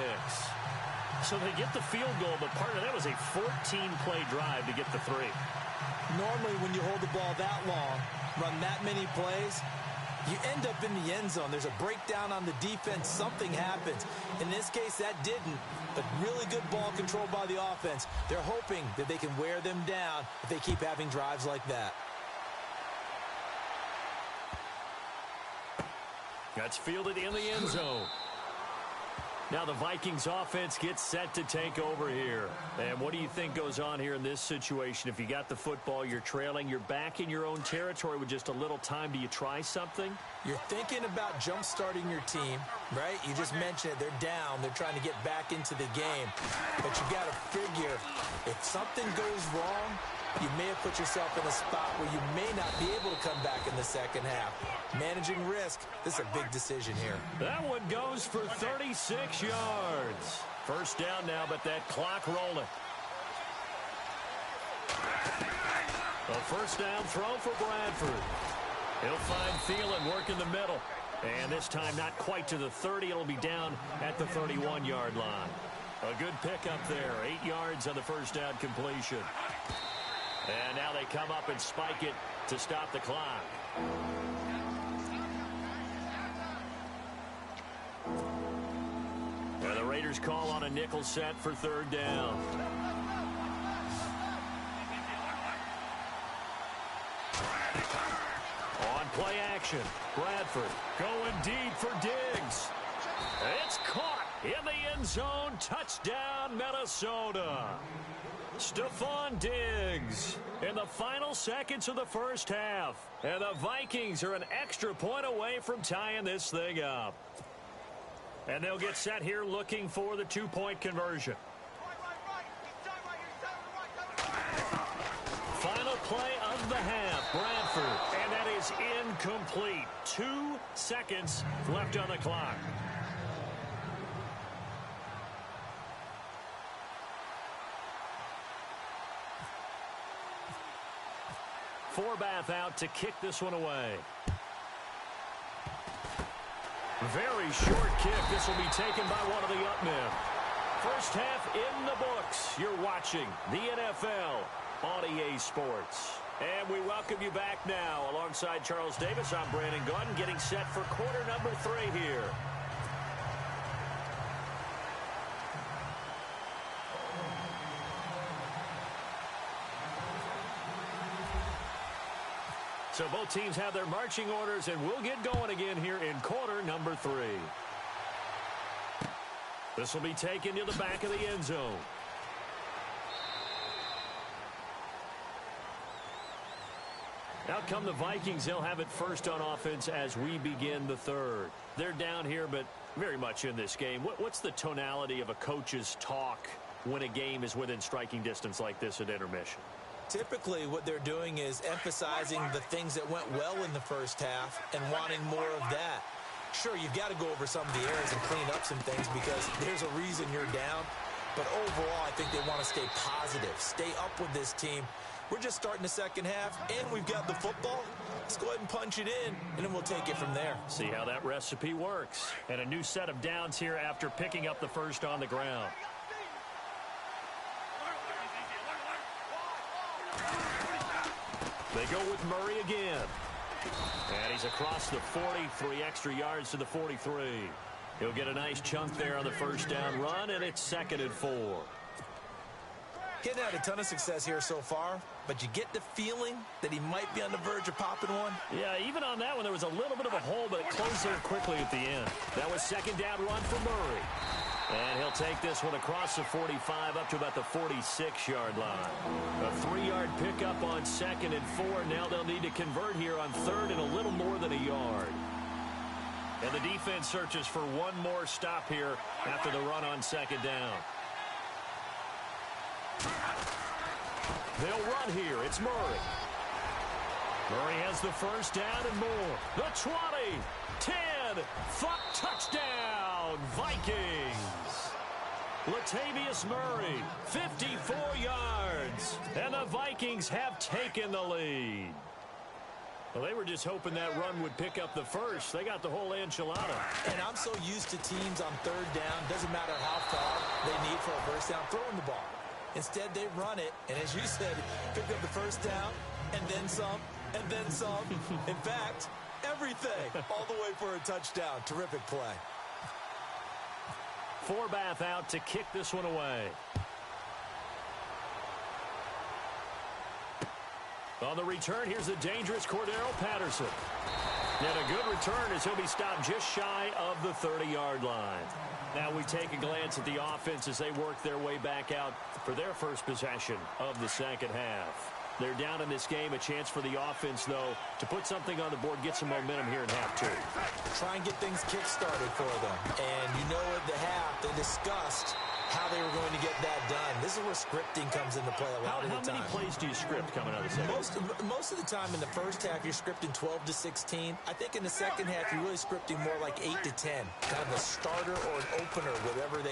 So they get the field goal, but part of that was a 14-play drive to get the 3. Normally, when you hold the ball that long, run that many plays, you end up in the end zone. There's a breakdown on the defense. Something happens. In this case, that didn't. But really good ball control by the offense. They're hoping that they can wear them down if they keep having drives like that. That's fielded in the end zone. Now the Vikings offense gets set to take over here. And what do you think goes on here in this situation? If you got the football, you're trailing, you're back in your own territory with just a little time. Do you try something? You're thinking about jump-starting your team, right? You just mentioned it. They're down. They're trying to get back into the game. But you got to figure, if something goes wrong, you may have put yourself in a spot where you may not be able to come back in the second half. Managing risk, this is a big decision here. That one goes for 36 yards. First down now, but that clock rolling. A first down throw for Bradford. He'll find Thielen work in the middle. And this time not quite to the 30. It'll be down at the 31-yard line. A good pickup there. 8 yards on the first down completion. And now they come up and spike it to stop the clock. And the Raiders call on a nickel set for third down. On play action, Bradford going deep for Diggs. It's caught in the end zone. Touchdown, Minnesota. Stephon Diggs in the final seconds of the first half. And the Vikings are an extra point away from tying this thing up. And they'll get set here looking for the two-point conversion. Final play of the half, Bradford. And that is incomplete. 2 seconds left on the clock. Forbath out to kick this one away. Very short kick. This will be taken by one of the up men. First half in the books. You're watching the NFL on EA Sports. And we welcome you back now. Alongside Charles Davis, I'm Brandon Gaudin, getting set for quarter number 3 here. So both teams have their marching orders, and we'll get going again here in quarter number 3. This will be taken to the back of the end zone. Out come the Vikings. They'll have it first on offense as we begin the third. They're down here, but very much in this game. What's the tonality of a coach's talk when a game is within striking distance like this at intermission? Typically, what they're doing is emphasizing the things that went well in the first half and wanting more of that. Sure, you've got to go over some of the errors and clean up some things because there's a reason you're down. But overall, I think they want to stay positive, stay up with this team. We're just starting the second half, and we've got the football. Let's go ahead and punch it in, and then we'll take it from there. See how that recipe works. And a new set of downs here after picking up the first on the ground. They go with Murray again. And he's across the 40, 3 extra yards to the 43. He'll get a nice chunk there on the first down run, and it's 2nd and 4. Getting had a ton of success here so far, but you get the feeling that he might be on the verge of popping one. Yeah, even on that one, there was a little bit of a hole, but it closed there quickly at the end. That was 2nd down run for Murray. And he'll take this one across the 45 up to about the 46-yard line. A 3-yard pickup on 2nd and 4. Now they'll need to convert here on 3rd and a little more than a yard. And the defense searches for one more stop here after the run on 2nd down. They'll run here. It's Murray. Murray has the first down and more. The 20, 10, 5, touchdown, Vikings. Latavius Murray, 54 yards. And the Vikings have taken the lead. Well, they were just hoping that run would pick up the first. They got the whole enchilada. And I'm so used to teams on 3rd down, doesn't matter how far they need for a first down, throwing the ball. Instead, they run it, and as you said, pick up the first down, and then some, and then some. In fact, everything, all the way for a touchdown. Terrific play. Forbath out to kick this one away. On the return, here's the dangerous Cordero Patterson. And a good return as he'll be stopped just shy of the 30-yard line. Now we take a glance at the offense as they work their way back out for their first possession of the second half. They're down in this game. A chance for the offense, though, to put something on the board, get some momentum here in half 2. Try and get things kick-started for them. And you know at the half, they discussed how they were going to get that done. This is where scripting comes into play a lot of the time. How many plays do you script coming out of the second? Most of the time in the first half, you're scripting 12 to 16. I think in the second half, you're really scripting more like 8 to 10. Kind of a starter or an opener, whatever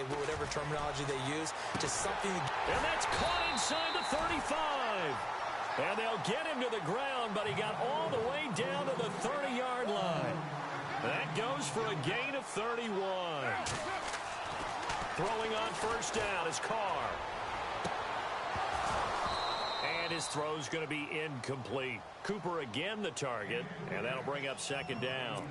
terminology they use. Just something. And that's caught inside the 35. And they'll get him to the ground, but he got all the way down to the 30-yard line. That goes for a gain of 31. Throwing on first down is Carr. And his throw's going to be incomplete. Cooper again the target, and that'll bring up second down.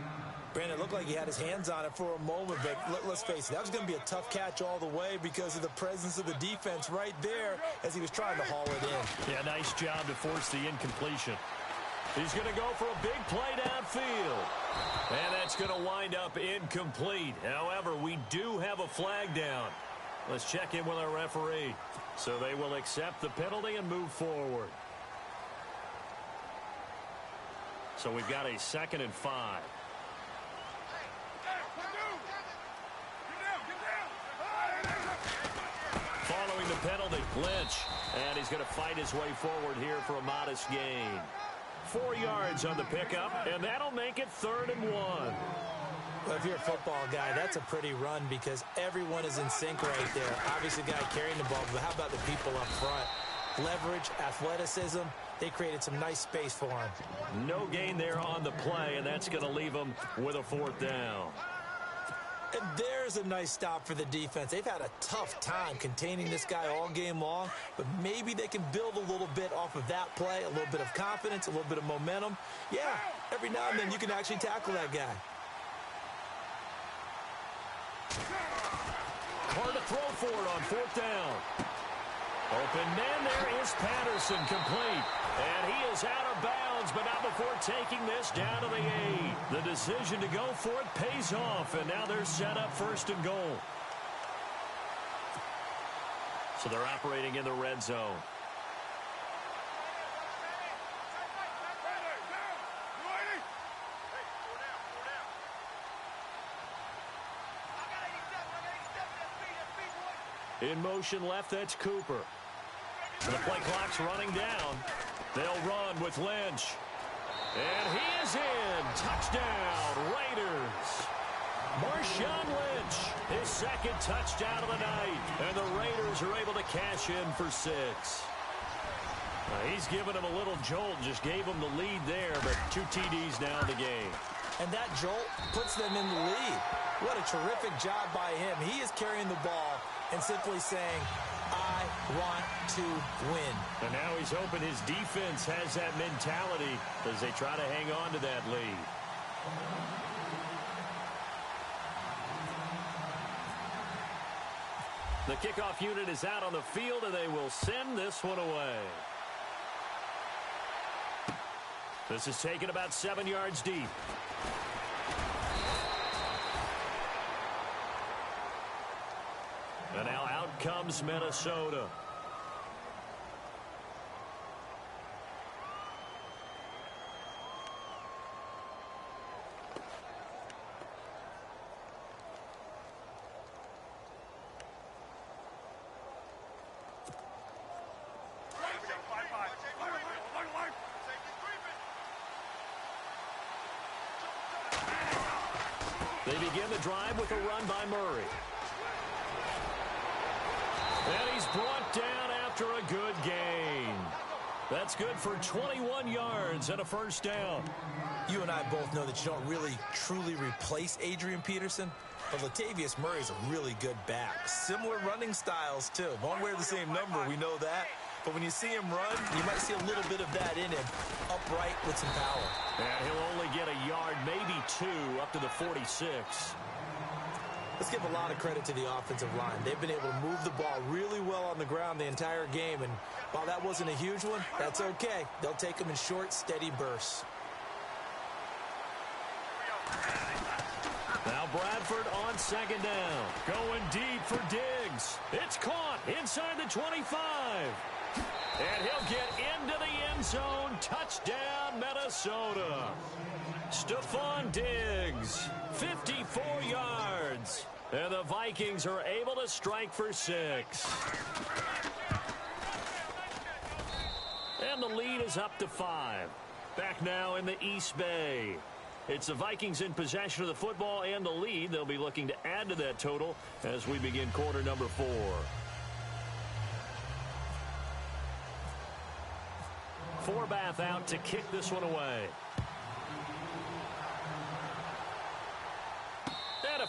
Brandon, it looked like he had his hands on it for a moment, but let's face it, that was going to be a tough catch all the way because of the presence of the defense right there as he was trying to haul it in. Yeah, nice job to force the incompletion. He's going to go for a big play downfield. And that's going to wind up incomplete. However, we do have a flag down. Let's check in with our referee. So they will accept the penalty and move forward. So we've got a 2nd and 5. Following the penalty, Lynch. And he's going to fight his way forward here for a modest gain. 4 yards on the pickup, and that'll make it 3rd and 1. Well, if you're a football guy, that's a pretty run because everyone is in sync right there. Obviously, the guy carrying the ball, but how about the people up front? Leverage, athleticism, they created some nice space for him. No gain there on the play, and that's going to leave him with a 4th down. And there's a nice stop for the defense. They've had a tough time containing this guy all game long, but maybe they can build a little bit off of that play, a little bit of confidence, a little bit of momentum. Yeah, every now and then you can actually tackle that guy. Hard to throw for it on 4th down. Open man, there is Patterson, complete. And he is out of bounds, but not before taking this down to the 8. The decision to go for it pays off, and now they're set up 1st and goal. So they're operating in the red zone. In motion left, that's Cooper. The play clock's running down. They'll run with Lynch. And he is in. Touchdown, Raiders. Marshawn Lynch, his 2nd touchdown of the night. And the Raiders are able to cash in for 6. He's given him a little jolt, just gave him the lead there, but 2 TDs now in the game. And that jolt puts them in the lead. What a terrific job by him. He is carrying the ball and simply saying, I want to win. And now he's hoping his defense has that mentality as they try to hang on to that lead. The kickoff unit is out on the field, and they will send this one away. This is taken about 7 yards deep. And now out comes Minnesota. They begin the drive with a run by Murray. And he's brought down after a good gain. That's good for 21 yards and a 1st down. You and I both know that you don't really truly replace Adrian Peterson, but Latavius Murray's a really good back. Similar running styles, too. Won't wear the same number, we know that. But when you see him run, you might see a little bit of that in him, upright with some power. And he'll only get a yard, maybe 2, up to the 46. Let's give a lot of credit to the offensive line. They've been able to move the ball really well on the ground the entire game, and while that wasn't a huge one, that's okay. They'll take them in short, steady bursts. Now Bradford on 2nd down. Going deep for Diggs. It's caught inside the 25. And he'll get into the end zone. Touchdown, Minnesota. Stephon Diggs, 54 yards. And the Vikings are able to strike for 6. And the lead is up to 5. Back now in the East Bay. It's the Vikings in possession of the football and the lead. They'll be looking to add to that total as we begin quarter number 4. Forbath out to kick this one away.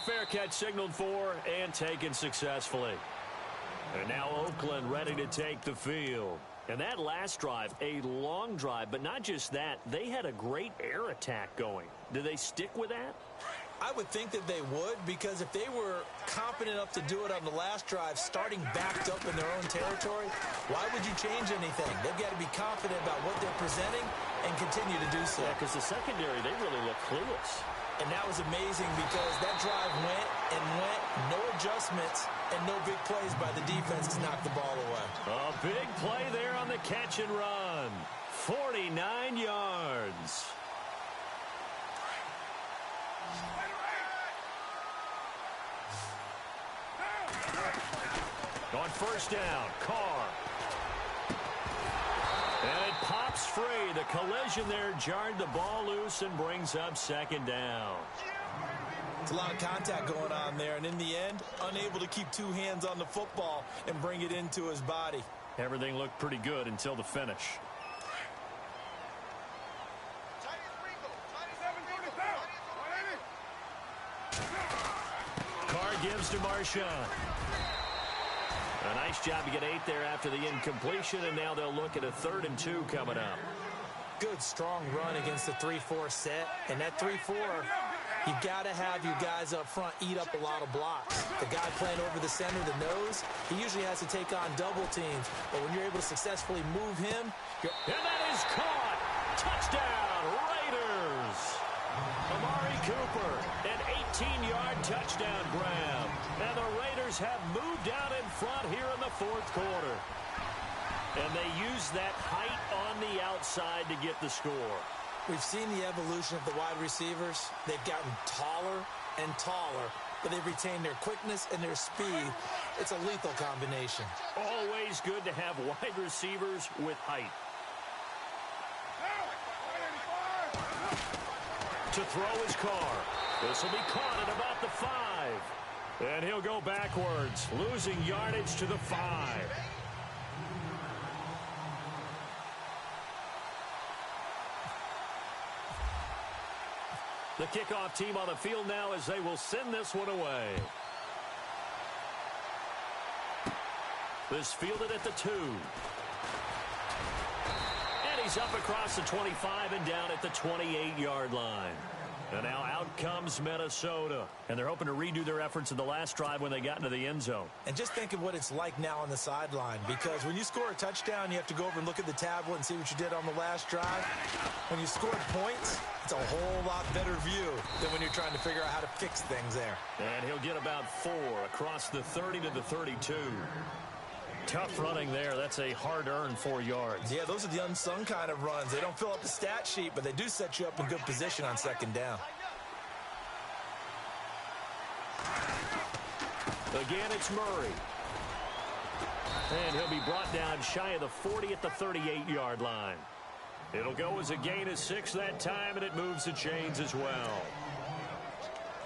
fair catch signaled for and taken successfully. And now Oakland ready to take the field. And that last drive, a long drive, but not just that, they had a great air attack going. Do they stick with that? I would think that they would, because if they were confident enough to do it on the last drive, starting backed up in their own territory, why would you change anything? They've got to be confident about what they're presenting and continue to do so. Yeah, because the secondary, they really look clueless. And that was amazing because that drive went and went, no adjustments, and no big plays by the defense to knock the ball away. A big play there on the catch and run. 49 yards. On first down, Carr. And it pops free. The collision there jarred the ball loose and brings up second down. It's a lot of contact going on there, and in the end, unable to keep two hands on the football and bring it into his body. Everything looked pretty good until the finish. Carr gives to Marshawn. A nice job to get 8 there after the incompletion, and now they'll look at a 3rd and 2 coming up. Good, strong run against the 3-4 set. And that 3-4, you've got to have your guys up front eat up a lot of blocks. The guy playing over the center, the nose, he usually has to take on double teams. But when you're able to successfully move him, and that is caught. Touchdown, Raiders. Amari Cooper, an 18-yard touchdown grab. And the Raiders have moved out in front here in the 4th quarter. And they use that height on the outside to get the score. We've seen the evolution of the wide receivers. They've gotten taller and taller, but they've retained their quickness and their speed. It's a lethal combination. Always good to have wide receivers with height. To throw his Carr. This will be caught at about the 5. And he'll go backwards, losing yardage to the 5. The kickoff team on the field now as they will send this one away. This fielded at the 2. And he's up across the 25 and down at the 28-yard line. And now out comes Minnesota. And they're hoping to redo their efforts in the last drive when they got into the end zone. And just think of what it's like now on the sideline. Because when you score a touchdown, you have to go over and look at the tablet and see what you did on the last drive. When you scored points, it's a whole lot better view than when you're trying to figure out how to fix things there. And he'll get about 4 across the 30 to the 32. Tough running there. That's a hard-earned 4 yards. Yeah, those are the unsung kind of runs. They don't fill up the stat sheet, but they do set you up in good position on second down. Again, it's Murray. And he'll be brought down shy of the 40 at the 38-yard line. It'll go as a gain of 6 that time, and it moves the chains as well.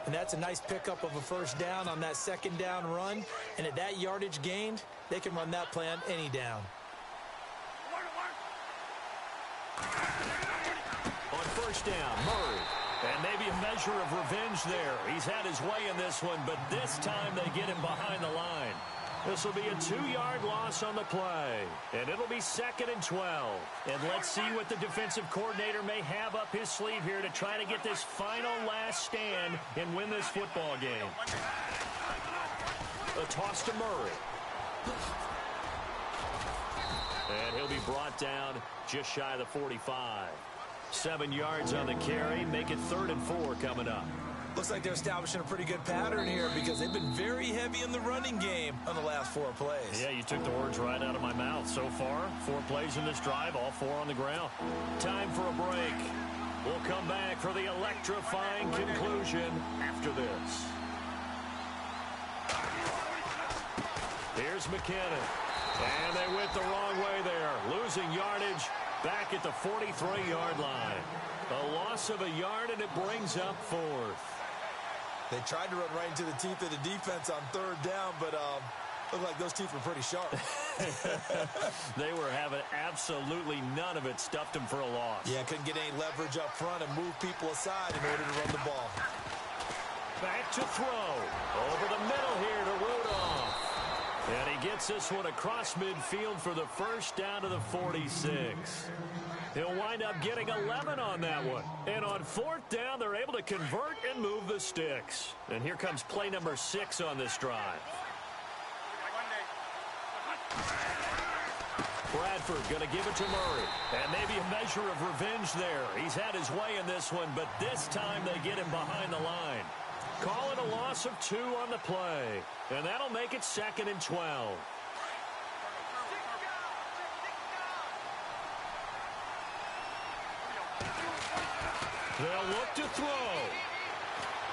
And that's a nice pickup of a first down on that second down run. And at that yardage gained, they can run that play on any down. On first down, Murray. And maybe a measure of revenge there. He's had his way in this one, but this time they get him behind the line. This will be a 2-yard loss on the play. And it'll be 2nd and 12. And let's see what the defensive coordinator may have up his sleeve here to try to get this final last stand and win this football game. A toss to Murray. And he'll be brought down just shy of the 45. 7 yards on the carry. Make it 3rd and 4 coming up. Looks like they're establishing a pretty good pattern here because they've been very heavy in the running game on the last 4 plays. Yeah, you took the words right out of my mouth. So far, 4 plays in this drive, all 4 on the ground. Time for a break. We'll come back for the electrifying conclusion after this. Here's McKinnon. And they went the wrong way there. Losing yardage back at the 43-yard line. A loss of a yard, and it brings up 4th. They tried to run right into the teeth of the defense on 3rd down, but looked like those teeth were pretty sharp. They were having absolutely none of it. Stuffed them for a loss. Yeah, couldn't get any leverage up front and move people aside in order to run the ball. Back to throw. Over the middle here to Rudolph. And he gets this one across midfield for the first down to the 46. He'll wind up getting 11 on that one. And on fourth down, they're able to convert and move the sticks. And here comes play number 6 on this drive. Bradford going to give it to Murray. And maybe a measure of revenge there. He's had his way in this one, but this time they get him behind the line. Call it a loss of 2 on the play. And that'll make it 2nd and 12. They'll look to throw.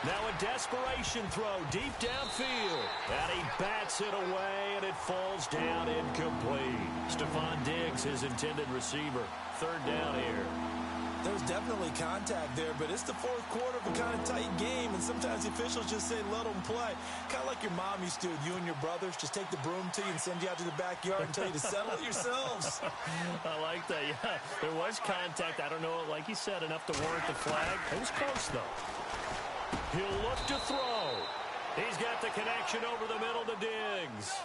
Now a desperation throw deep downfield. And he bats it away, and it falls down incomplete. Stephon Diggs, his intended receiver. 3rd down here. There's definitely contact there, but it's the fourth quarter of a kind of tight game, and sometimes the officials just say, let them play. Kind of like your mom used to with you and your brothers. Just take the broom to you and send you out to the backyard and tell you to settle it yourselves. I like that, yeah. There was contact. I don't know, like you said, enough to warrant the flag. It was close, though. He'll look to throw. He's got the connection over the middle to Diggs.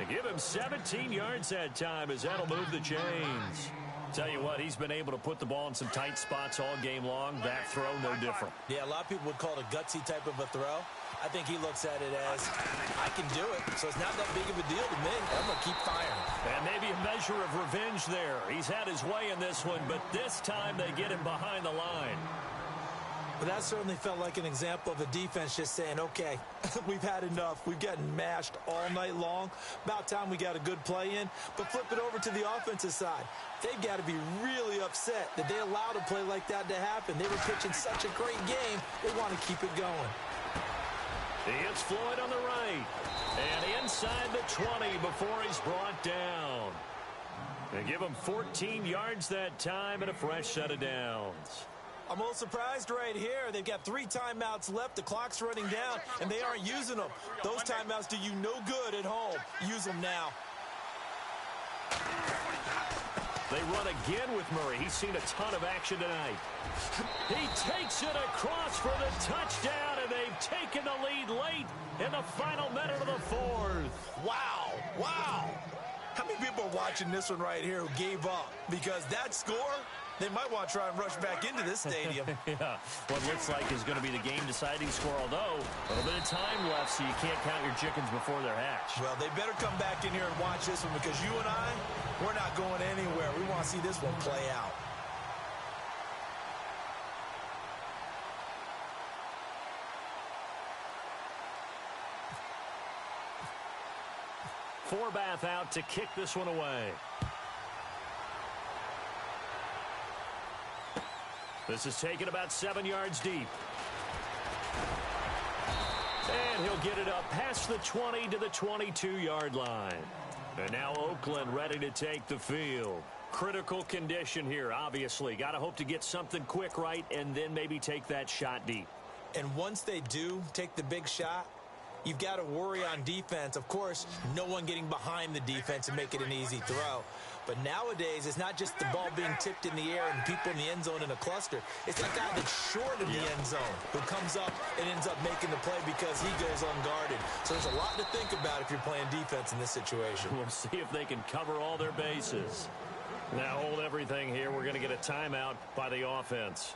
They give him 17 yards that time as that'll move the chains. Tell you what, he's been able to put the ball in some tight spots all game long. That throw, no different. Yeah, a lot of people would call it a gutsy type of a throw. I think he looks at it as, I can do it, so it's not that big of a deal to me. I'm going to keep firing. And maybe a measure of revenge there. He's had his way in this one, but this time they get him behind the line. But that certainly felt like an example of a defense just saying, okay, we've had enough. We've gotten mashed all night long. About time we got a good play in. But flip it over to the offensive side. They've got to be really upset that they allowed a play like that to happen. They were pitching such a great game. They want to keep it going. He hits Floyd on the right. And inside the 20 before he's brought down. They give him 14 yards that time and a fresh set of downs. I'm a little surprised right here. They've got 3 timeouts left. The clock's running down, and they aren't using them. Those timeouts do you no good at home. Use them now. They run again with Murray. He's seen a ton of action tonight. He takes it across for the touchdown, and they've taken the lead late in the final minute of the 4th. Wow. Wow. How many people are watching this one right here who gave up? Because that score, they might want to try and rush back into this stadium. Yeah, what looks like is going to be the game-deciding score, although a little bit of time left, so you can't count your chickens before they're hatched. Well, they better come back in here and watch this one, because you and I, we're not going anywhere. We want to see this one play out. Forbath out to kick this one away. This is taken about 7 yards deep. And he'll get it up past the 20 to the 22-yard line. And now Oakland ready to take the field. Critical condition here, obviously. Got to hope to get something quick right and then maybe take that shot deep. And once they do take the big shot, you've got to worry on defense. Of course, no one getting behind the defense and make it an easy throw. But nowadays, it's not just the ball being tipped in the air and people in the end zone in a cluster. It's that guy that's short of the end zone who comes up and ends up making the play because he goes unguarded. So there's a lot to think about if you're playing defense in this situation. We'll see if they can cover all their bases. Now hold everything here. We're going to get a timeout by the offense,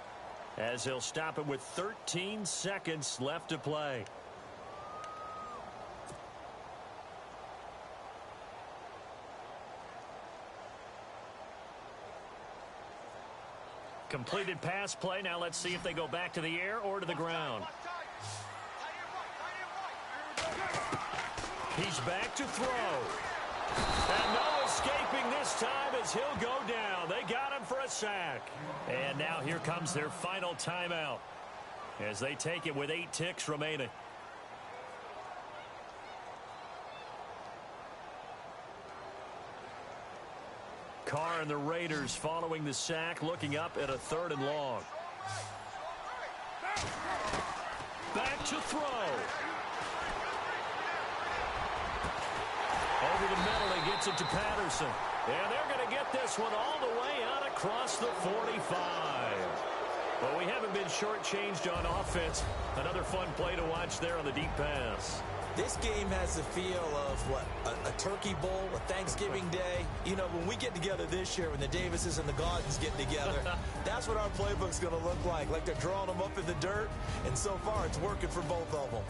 as they'll stop it with 13 seconds left to play. Completed pass play. Now let's see if they go back to the air or to the ground. He's back to throw. And no escaping this time as he'll go down. They got him for a sack. And now here comes their final timeout as they take it with 8 ticks remaining. Carr and the Raiders following the sack, looking up at a 3rd and long. Back to throw. Over the middle, he gets it to Patterson. And they're going to get this one all the way out across the 45. Well, we haven't been shortchanged on offense. Another fun play to watch there on the deep pass. This game has the feel of, what, a turkey bowl, a Thanksgiving day. You know, when we get together this year, when the Davises and the Gaudens get together, that's what our playbook's going to look like they're drawing them up in the dirt, and so far it's working for both of them.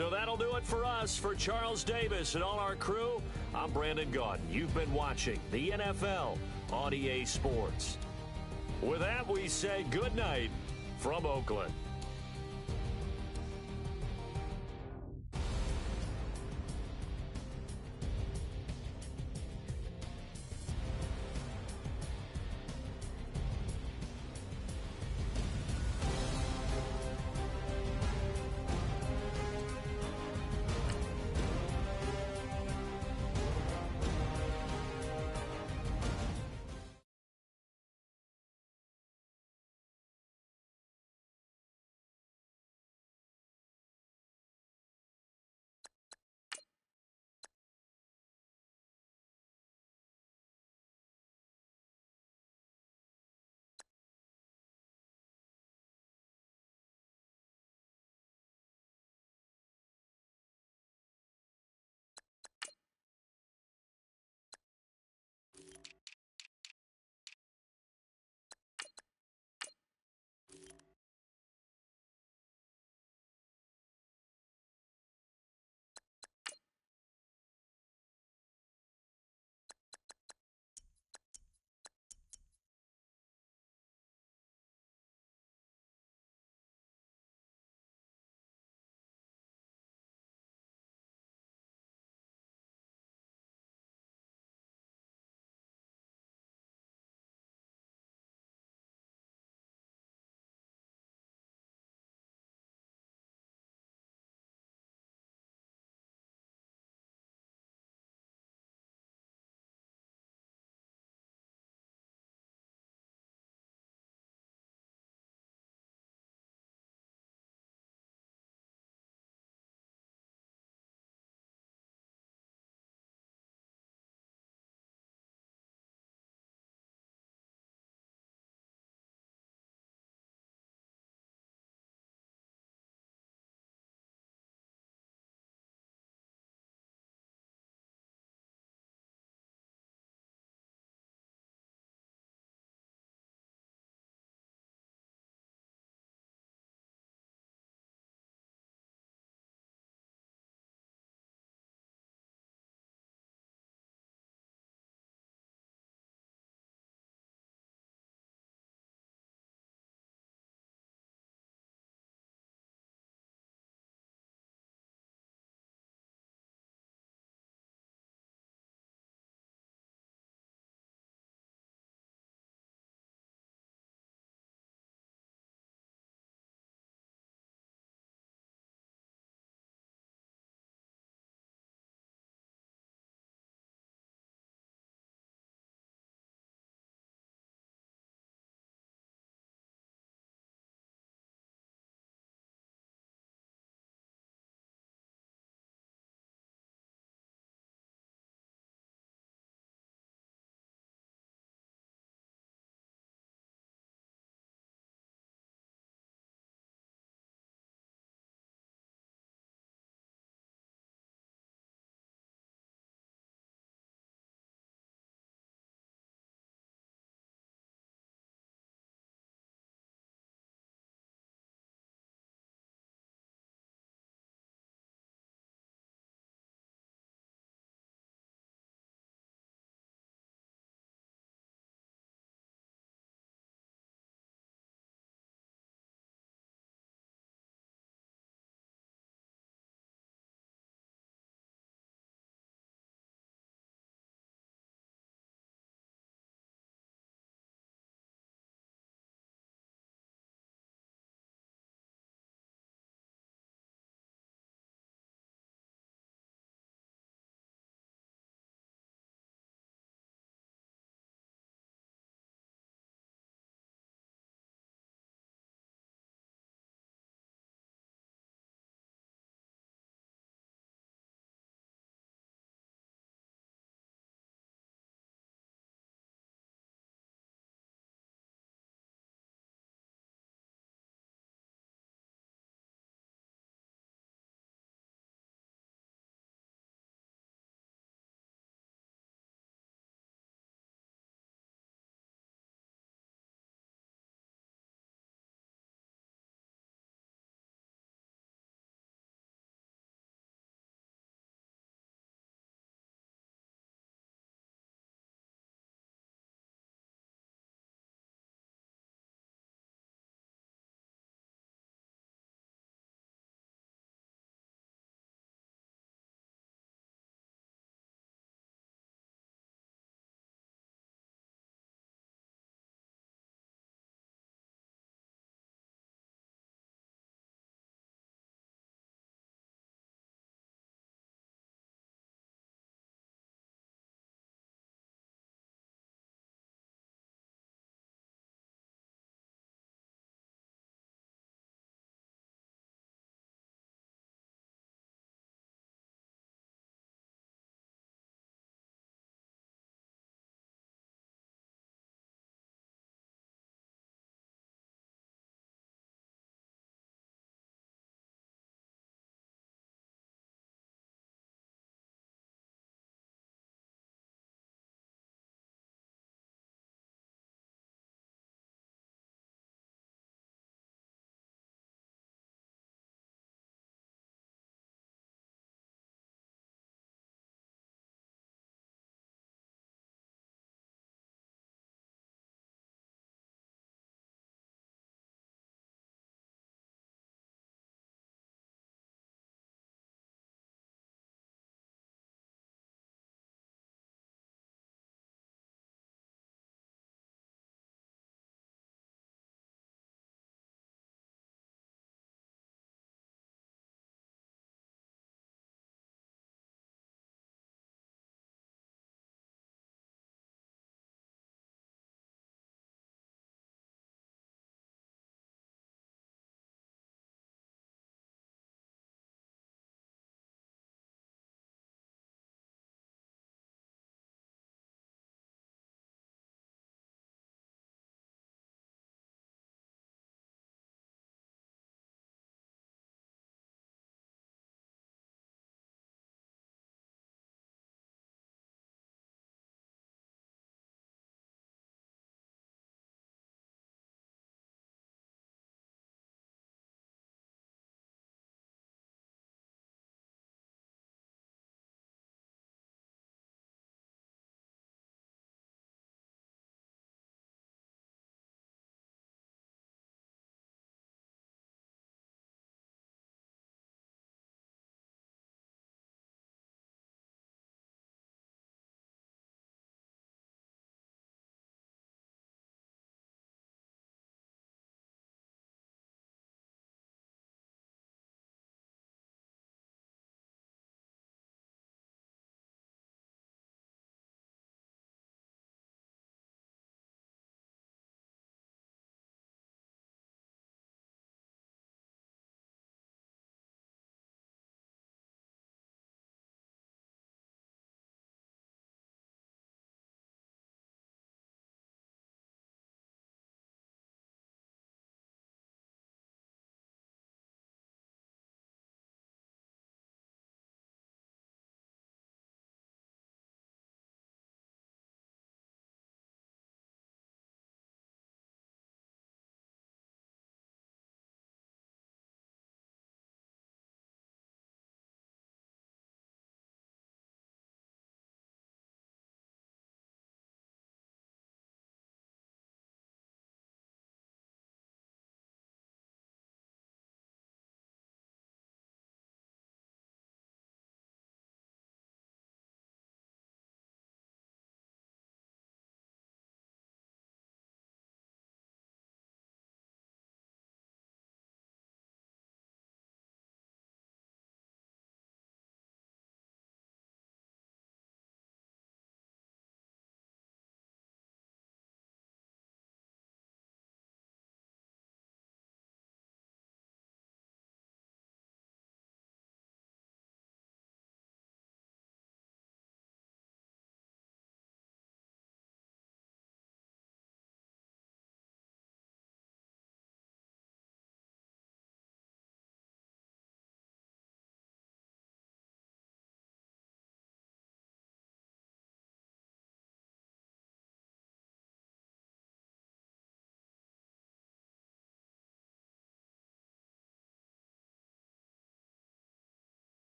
So that'll do it for us. For Charles Davis and all our crew, I'm Brandon Gaudin. You've been watching the NFL on EA Sports. With that, we say good night from Oakland.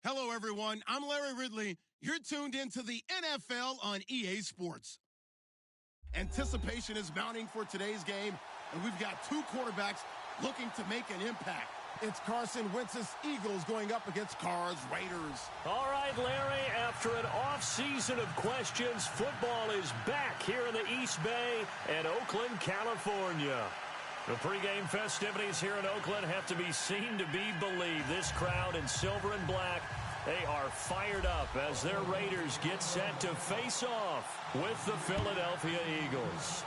Hello, everyone. I'm Larry Ridley. You're tuned into the NFL on EA Sports. Anticipation is mounting for today's game, and we've got two quarterbacks looking to make an impact. It's Carson Wentz's Eagles going up against Carr's Raiders. All right, Larry, after an off-season of questions, football is back here in the East Bay and Oakland, California. The pregame festivities here in Oakland have to be seen to be believed. This crowd in silver and black, they are fired up as their Raiders get set to face off with the Philadelphia Eagles.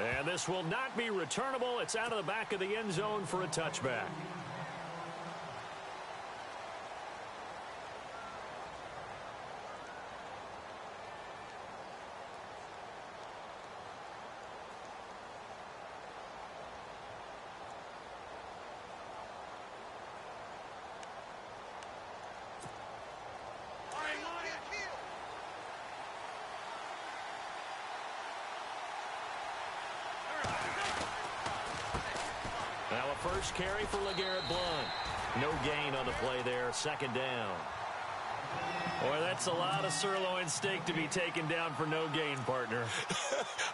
And this will not be returnable. It's out of the back of the end zone for a touchback. Now a first carry for LeGarrette Blount. No gain on the play there. Second down. Boy, that's a lot of sirloin steak to be taken down for no gain, partner.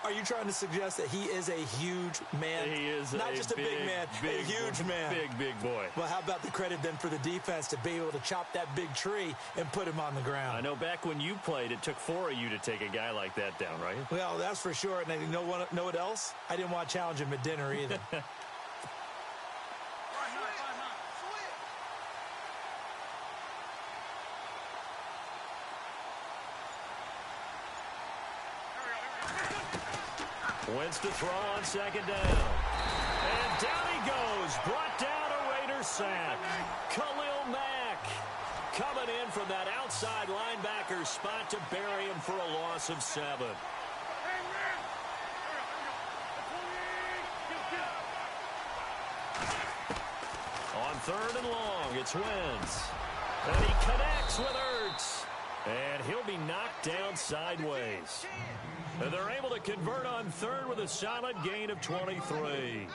Are you trying to suggest that he is a huge man? He is not just a big man, a huge man. Big boy. Well, how about the credit then for the defense to be able to chop that big tree and put him on the ground? I know back when you played, it took 4 of you to take a guy like that down, right? Well, that's for sure. And you know what else? I didn't want to challenge him at dinner either. Wentz to throw on second down. And down he goes. Brought down a Raider sack. Khalil Mack coming in from that outside linebacker spot to bury him for a loss of 7. On third and long, it's Wentz. And he connects with Ertz. And he'll be knocked down sideways. And they're able to convert on third with a solid gain of 23.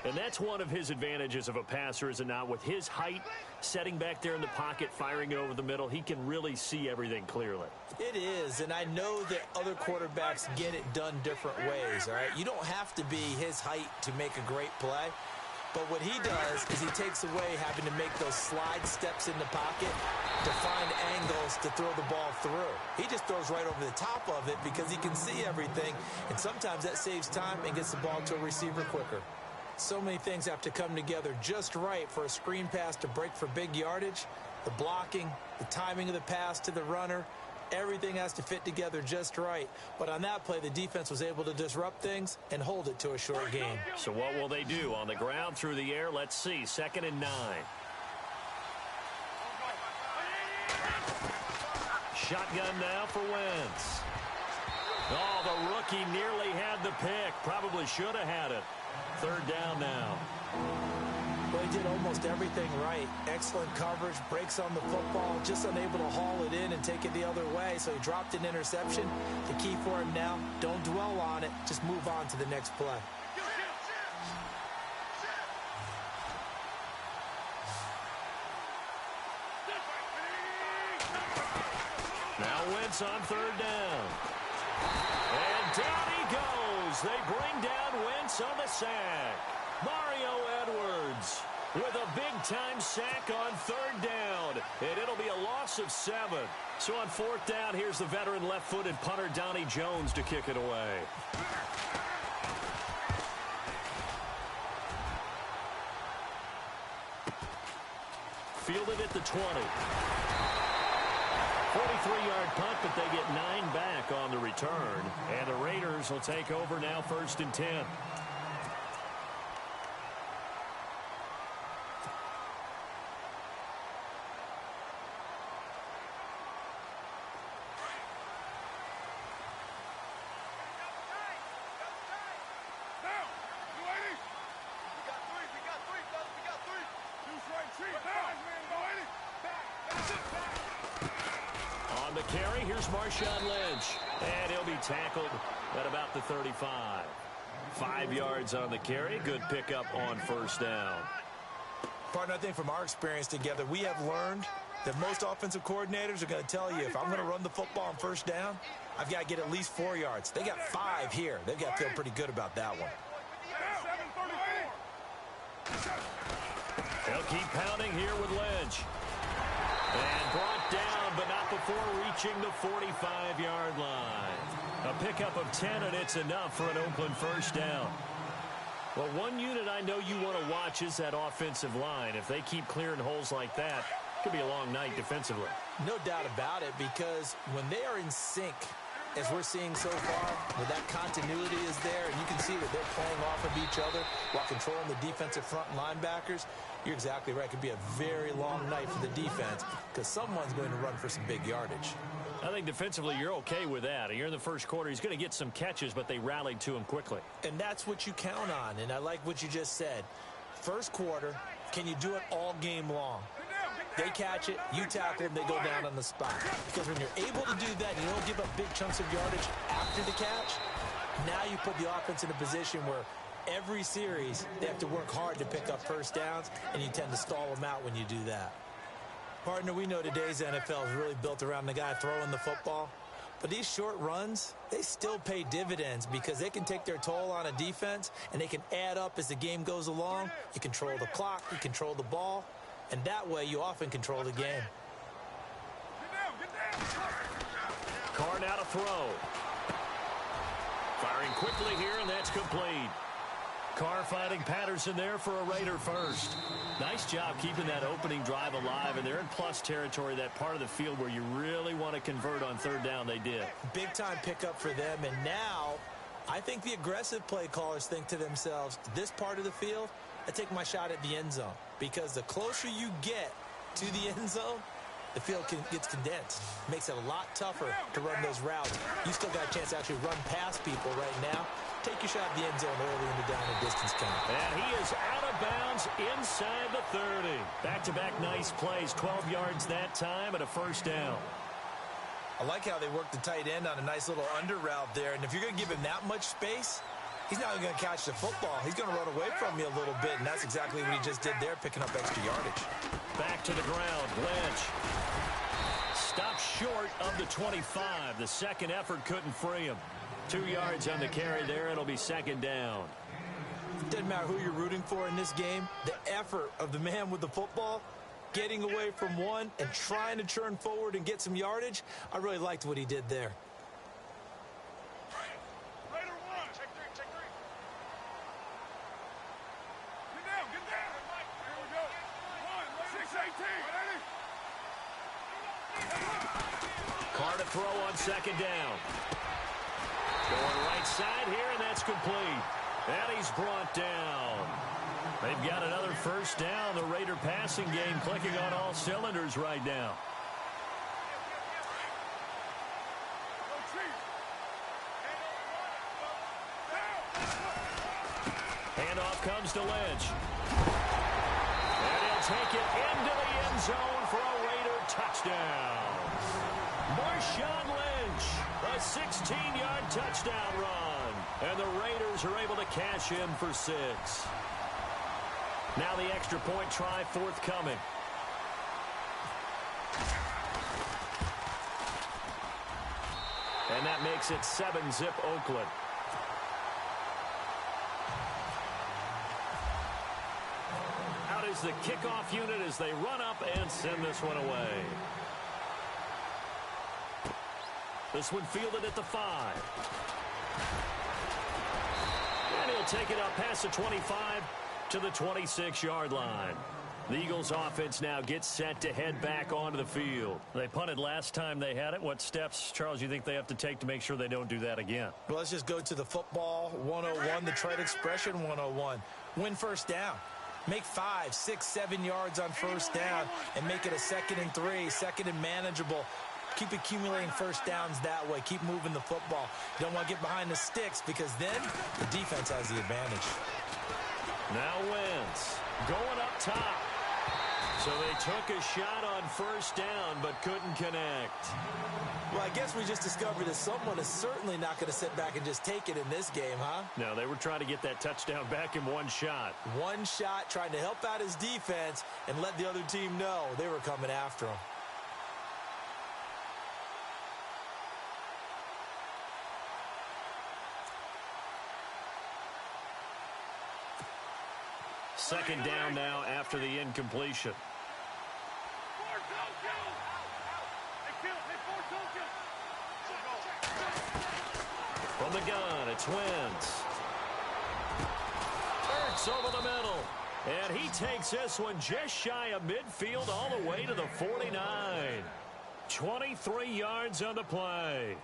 And that's one of his advantages of a passer, is it not? With his height, setting back there in the pocket, firing it over the middle, he can really see everything clearly. It is, and I know that other quarterbacks get it done different ways, all right? You don't have to be his height to make a great play. But what he does is he takes away having to make those slide steps in the pocket to find angles to throw the ball through. He just throws right over the top of it because he can see everything, and sometimes that saves time and gets the ball to a receiver quicker. So many things have to come together just right for a screen pass to break for big yardage. The blocking, the timing of the pass to the runner, everything has to fit together just right. But on that play, the defense was able to disrupt things and hold it to a short gain. So what will they do? On the ground, through the air? Let's see. 2nd and 9. Shotgun now for Wentz. Oh, the rookie nearly had the pick. Probably should have had it. 3rd down now. Well, he did almost everything right. Excellent coverage, breaks on the football, just unable to haul it in and take it the other way, so he dropped an interception. The key for him now, don't dwell on it, just move on to the next play. Now Wentz on 3rd down. And down he goes. They bring down Wentz on the sack. Mario Edwards with a big-time sack on 3rd down. And it'll be a loss of 7. So on 4th down, here's the veteran left-footed punter Donnie Jones to kick it away. Fielded at the 20. 43-yard punt, but they get 9 back on the return. And the Raiders will take over now, 1st and 10. On the carry, here's Marshawn Lynch. And he'll be tackled at about the 35. 5 yards on the carry. Good pickup on 1st down. Partner, I think from our experience together, we have learned that most offensive coordinators are going to tell you, if I'm going to run the football on first down, I've got to get at least 4 yards. They got 5 here. They've got to feel pretty good about that one. They'll keep pounding here with Lynch. And brought down, but not before reaching the 45-yard line. A pickup of 10, and it's enough for an Oakland first down. Well, one unit I know you want to watch is that offensive line. If they keep clearing holes like that, it could be a long night defensively. No doubt about it, because when they are in sync, as we're seeing so far, where that continuity is there, and you can see that they're playing off of each other while controlling the defensive front linebackers, you're exactly right. It could be a very long night for the defense because someone's going to run for some big yardage. I think defensively you're okay with that. You're in the first quarter. He's going to get some catches, but they rallied to him quickly. And that's what you count on, and I like what you just said. First quarter, can you do it all game long? They catch it, you tackle them, they go down on the spot. Because when you're able to do that, you don't give up big chunks of yardage after the catch, now you put the offense in a position where every series they have to work hard to pick up first downs, and you tend to stall them out when you do that. Partner, we know today's NFL is really built around the guy throwing the football. But these short runs, they still pay dividends because they can take their toll on a defense, and they can add up as the game goes along. You control the clock, you control the ball, and that way you often control the game. Carr now to throw. Firing quickly here, and that's complete. Carr finding Patterson there for a Raider first. Nice job keeping that opening drive alive, and they're in plus territory, that part of the field where you really want to convert on third down. They did. Big-time pickup for them, and now I think the aggressive play callers think to themselves, this part of the field, I take my shot at the end zone, because the closer you get to the end zone, the field gets condensed. Makes it a lot tougher to run those routes. You still got a chance to actually run past people right now. Take your shot at the end zone early in the down and distance count. And he is out of bounds inside the 30. Back-to-back nice plays, 12 yards that time and a first down. I like how they work the tight end on a nice little under route there. And if you're going to give him that much space, he's not going to catch the football. He's going to run away from you a little bit, and that's exactly what he just did there, picking up extra yardage. Back to the ground, Lynch. Stopped short of the 25. The second effort couldn't free him. 2 yards on the carry there. It'll be second down. It doesn't matter who you're rooting for in this game. The effort of the man with the football, getting away from one and trying to churn forward and get some yardage, I really liked what he did there. Carr to throw on second down. Going right side here, and that's complete. And he's brought down. They've got another first down. The Raider passing game clicking on all cylinders right now. Handoff comes to Lynch. And he'll take it into the end zone for a Raider touchdown. Marshawn Lynch, a 16-yard touchdown run. And the Raiders are able to cash in for 6. Now the extra point try forthcoming. And that makes it 7-zip Oakland. Out is the kickoff unit as they run up and send this one away. This one fielded at the 5. And he'll take it up past the 25 to the 26-yard line. The Eagles offense now gets set to head back onto the field. They punted last time they had it. What steps, Charles, you think they have to take to make sure they don't do that again? Well, let's just go to the football 101, the trade expression 101. Win first down. Make 5, 6, 7 yards on first down and make it a 2nd and 3, 2nd and manageable. Keep accumulating first downs that way. Keep moving the football. You don't want to get behind the sticks because then the defense has the advantage. Now Wentz going up top. So they took a shot on first down, but couldn't connect. Well, I guess we just discovered that someone is certainly not going to sit back and just take it in this game, huh? No, they were trying to get that touchdown back in one shot. One shot, trying to help out his defense and let the other team know they were coming after him. Second down now after the incompletion. From the gun, it's Wentz. Hurts over the middle. And he takes this one just shy of midfield all the way to the 49. 23 yards on the play.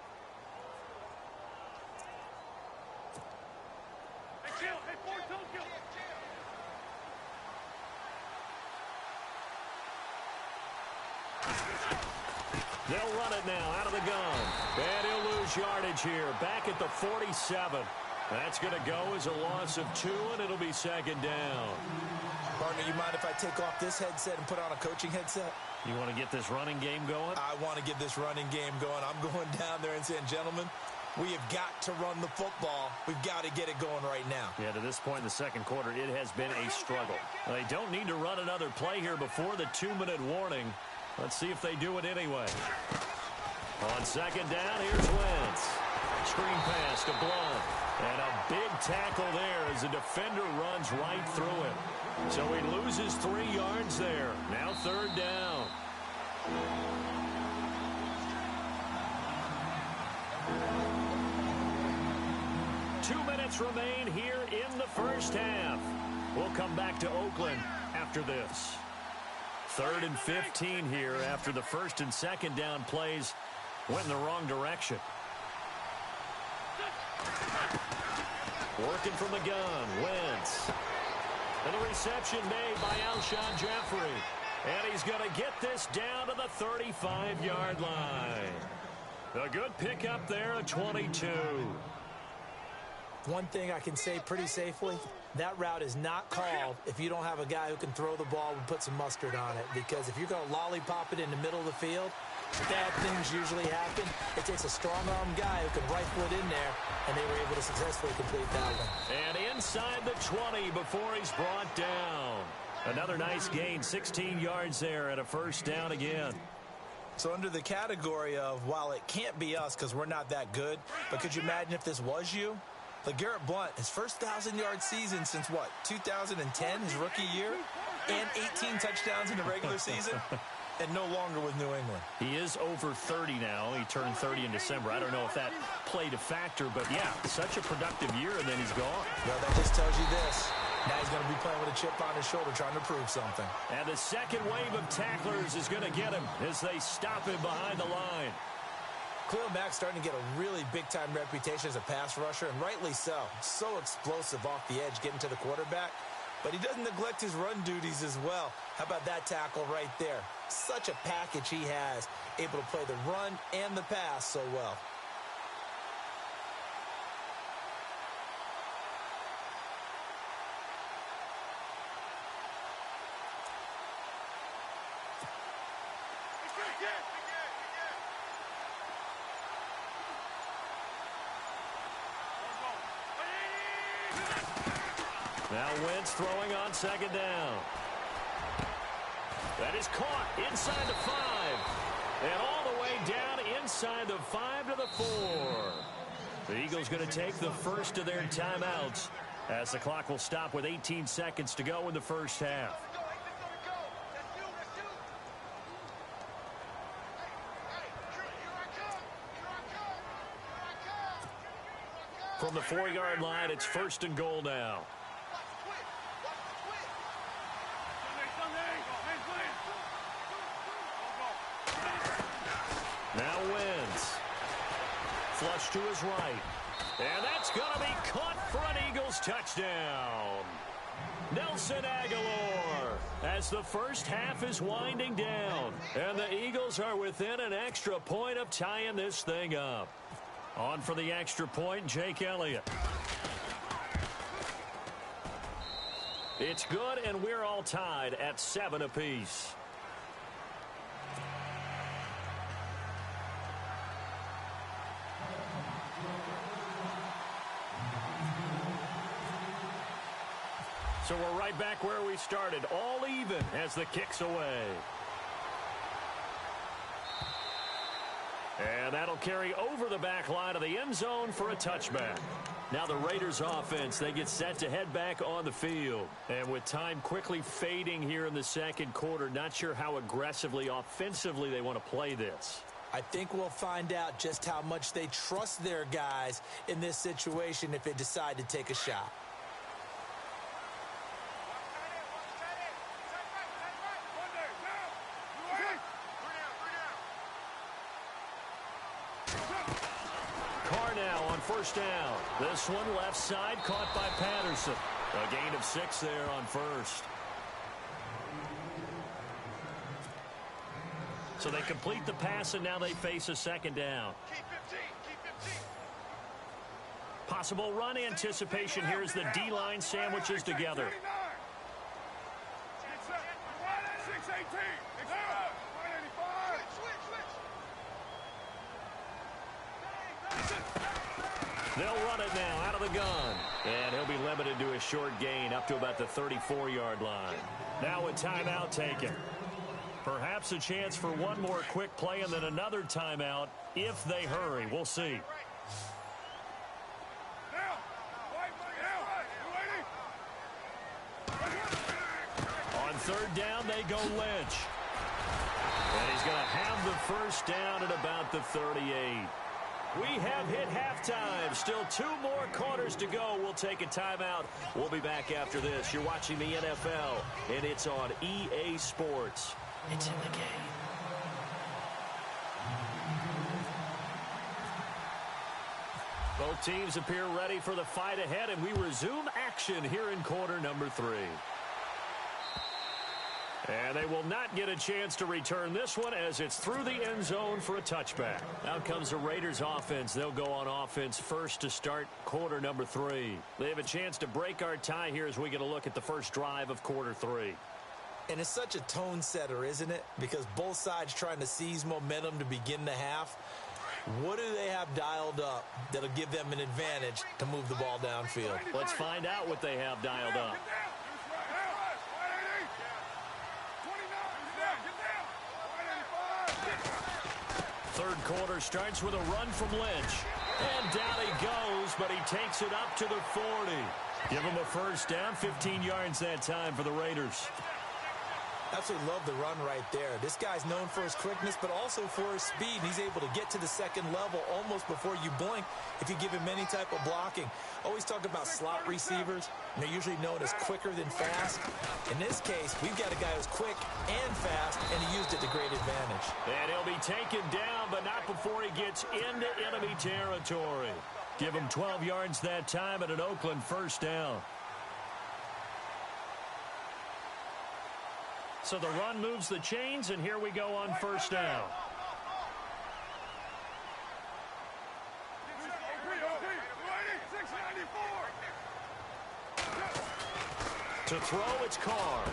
They'll run it now out of the gun. And he'll lose yardage here. Back at the 47. That's going to go as a loss of 2, and it'll be second down. Partner, you mind if I take off this headset and put on a coaching headset? You want to get this running game going? I want to get this running game going. I'm going down there and saying, gentlemen, we have got to run the football. We've got to get it going right now. Yeah, to this point in the second quarter, it has been a struggle. They don't need to run another play here before the 2-minute warning. Let's see if they do it anyway. On second down, here's Wentz. Screen pass to Blunt. And a big tackle there as the defender runs right through him. So he loses 3 yards there. Now third down. Two minutes remain here in the first half. We'll come back to Oakland after this. 3rd and 15 here after the first and second down plays went in the wrong direction. Working from the gun, Wentz. And the reception made by Alshon Jeffrey. And he's going to get this down to the 35-yard line. A good pickup there at 22. One thing I can say pretty safely, that route is not called if you don't have a guy who can throw the ball and put some mustard on it. Because if you're going to lollipop it in the middle of the field, bad things usually happen. It takes a strong-arm guy who can rifle it in there, and they were able to successfully complete that one. And inside the 20 before he's brought down. Another nice gain, 16 yards there and a first down again. So under the category of, while it can't be us because we're not that good, but could you imagine if this was you? LeGarrette Blount, his first 1,000-yard season since, what, 2010, his rookie year? And 18 touchdowns in the regular season? And no longer with New England. He is over 30 now. He turned 30 in December. I don't know if that played a factor, but yeah, such a productive year, and then he's gone. Well, that just tells you this. Now he's going to be playing with a chip on his shoulder trying to prove something. And the second wave of tacklers is going to get him as they stop him behind the line. Khalil Mack's starting to get a really big-time reputation as a pass rusher, and rightly so. So explosive off the edge getting to the quarterback. But he doesn't neglect his run duties as well. How about that tackle right there? Such a package he has, able to play the run and the pass so well. Now Wentz throwing on second down. That is caught inside the 5. And all the way down inside the 5 to the 4. The Eagles going to take the first of their timeouts as the clock will stop with 18 seconds to go in the first half. From the 4-yard line, it's 1st and goal now. Now Wentz. Flush to his right. And that's going to be caught for an Eagles touchdown. Nelson Aguilar as the first half is winding down. And the Eagles are within an extra point of tying this thing up. On for the extra point, Jake Elliott. It's good, and we're all tied at 7 apiece. So we're right back where we started, all even as the kick's away. And that'll carry over the back line of the end zone for a touchback. Now the Raiders offense, they get set to head back on the field. And with time quickly fading here in the second quarter, not sure how aggressively, offensively they want to play this. I think we'll find out just how much they trust their guys in this situation if they decide to take a shot. First down. This one left side caught by Patterson. A gain of 6 there on first. So they complete the pass, and now they face a second down. Possible run anticipation here as the D-line sandwiches together. They'll run it now out of the gun. And he'll be limited to a short gain up to about the 34-yard line. Now a timeout taken. Perhaps a chance for one more quick play and then another timeout if they hurry. We'll see. On third down, they go Lynch. And he's going to have the first down at about the 38. We have hit halftime. Still 2 more quarters to go. We'll take a timeout. We'll be back after this. You're watching the NFL, and it's on EA Sports. It's in the game. Both teams appear ready for the fight ahead, and we resume action here in quarter number 3. And they will not get a chance to return this one as it's through the end zone for a touchback. Out comes the Raiders offense. They'll go on offense first to start quarter number 3. They have a chance to break our tie here as we get a look at the first drive of quarter 3. And it's such a tone setter, isn't it? Because both sides trying to seize momentum to begin the half. What do they have dialed up that'll give them an advantage to move the ball downfield? Let's find out what they have dialed up. Third quarter starts with a run from Lynch. And down he goes, but he takes it up to the 40. Give him a first down, 15 yards that time for the Raiders. Absolutely love the run right there. This guy's known for his quickness, but also for his speed. He's able to get to the second level almost before you blink if you give him any type of blocking. Always talk about slot receivers, and they're usually known as quicker than fast. In this case, we've got a guy who's quick and fast, and he used it to great advantage. And he'll be taken down, but not before he gets into enemy territory. Give him 12 yards that time at an Oakland first down. So the run moves the chains, and here we go on first down. To throw, it's Carr.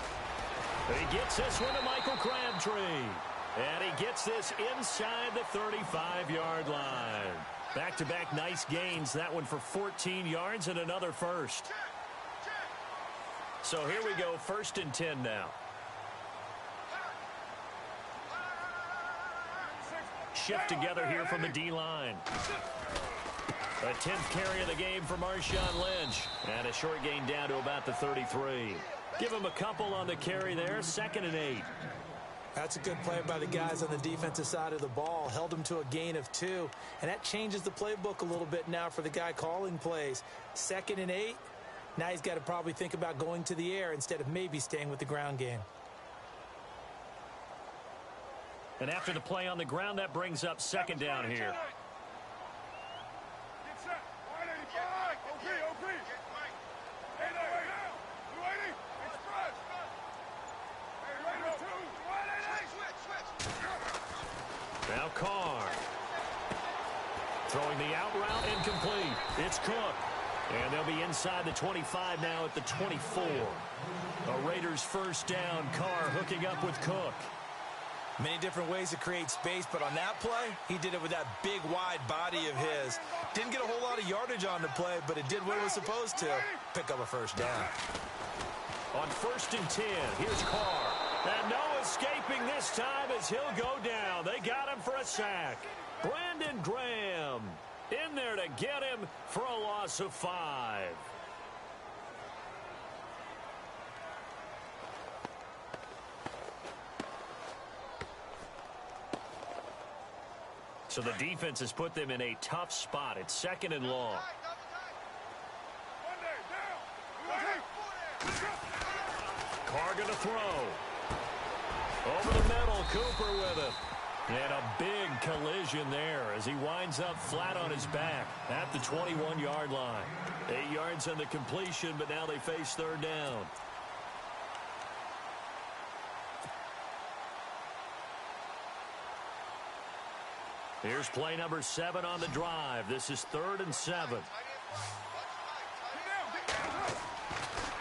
He gets this one to Michael Crabtree. And he gets this inside the 35-yard line. Back-to-back nice gains. That one for 14 yards and another first. So here we go, 1st and 10 now. Shift together here from the D-line. A 10th carry of the game for Marshawn Lynch. And a short gain down to about the 33. Give him a couple on the carry there. 2nd and 8. That's a good play by the guys on the defensive side of the ball. Held him to a gain of 2. And that changes the playbook a little bit now for the guy calling plays. 2nd and 8. Now he's got to probably think about going to the air instead of maybe staying with the ground game. And after the play on the ground, that brings up 2nd down here. Now Carr. Throwing the out route incomplete. It's Cook. And they'll be inside the 25 now at the 24. A Raiders first down. Carr hooking up with Cook. Many different ways to create space, but on that play, he did it with that big, wide body of his. Didn't get a whole lot of yardage on the play, but it did what it was supposed to. Pick up a first down. On 1st and 10, here's Carr. And no escaping this time as he'll go down. They got him for a sack. Brandon Graham in there to get him for a loss of 5. So the defense has put them in a tough spot. It's 2nd and long. Carr going to throw. Over the middle, Cooper with it. And a big collision there as he winds up flat on his back at the 21-yard line. 8 yards on the completion, but now they face 3rd down. Here's play number 7 on the drive. This is 3rd and 7.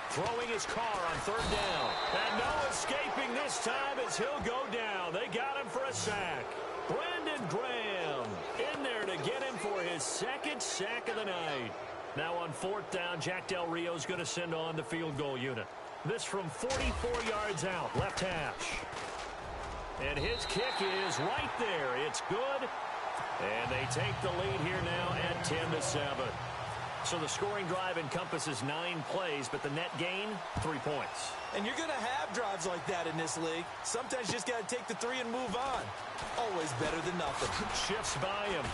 Throwing his Carr on 3rd down. And no escaping this time as he'll go down. They got him for a sack. Brandon Graham in there to get him for his 2nd sack of the night. Now on 4th down, Jack Del Rio's going to send on the field goal unit. This from 44 yards out, left hash. And his kick is right there. It's good. And they take the lead here now at 10-7. So the scoring drive encompasses 9 plays, but the net gain, 3 points. And you're going to have drives like that in this league. Sometimes you just got to take the 3 and move on. Always better than nothing. Shifts by him.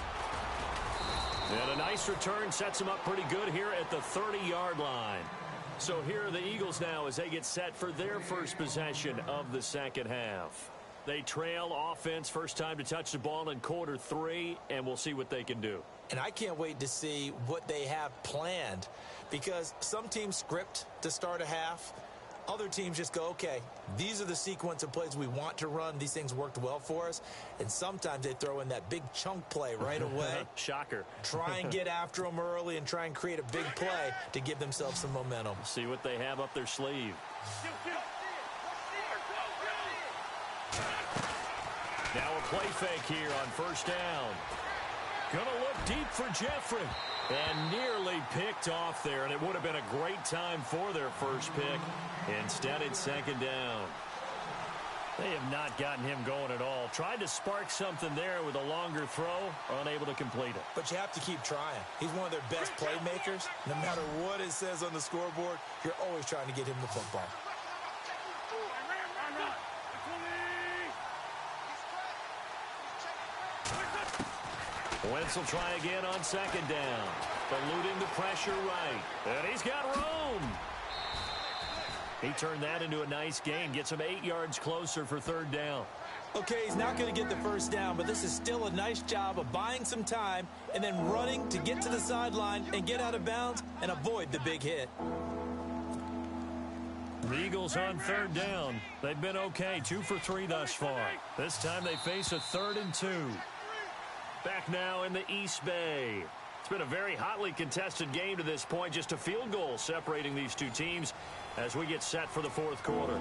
And a nice return sets him up pretty good here at the 30-yard line. So here are the Eagles now as they get set for their first possession of the second half. They trail offense, first time to touch the ball in quarter 3, and we'll see what they can do. And I can't wait to see what they have planned, because some teams script to start a half. Other teams just go, okay, these are the sequence of plays we want to run. These things worked well for us. And sometimes they throw in that big chunk play right away. Shocker. Try and get after them early and try and create a big play to give themselves some momentum. See what they have up their sleeve. Now a play fake here on 1st down. Gonna look deep for Jeffrey. And nearly picked off there, and it would have been a great time for their first pick. Instead, it's 2nd down. They have not gotten him going at all. Tried to spark something there with a longer throw, unable to complete it. But you have to keep trying. He's one of their best playmakers. No matter what it says on the scoreboard, you're always trying to get him the football. Wentz will try again on 2nd down. Eluding the pressure right. And he's got room. He turned that into a nice gain. Gets him 8 yards closer for 3rd down. Okay, he's not going to get the first down, but this is still a nice job of buying some time and then running to get to the sideline and get out of bounds and avoid the big hit. The Eagles on 3rd down. They've been okay, 2 for 3 thus far. This time they face a 3rd and 2. Back now in the East Bay. It's been a very hotly contested game to this point. Just a field goal separating these two teams as we get set for the 4th quarter.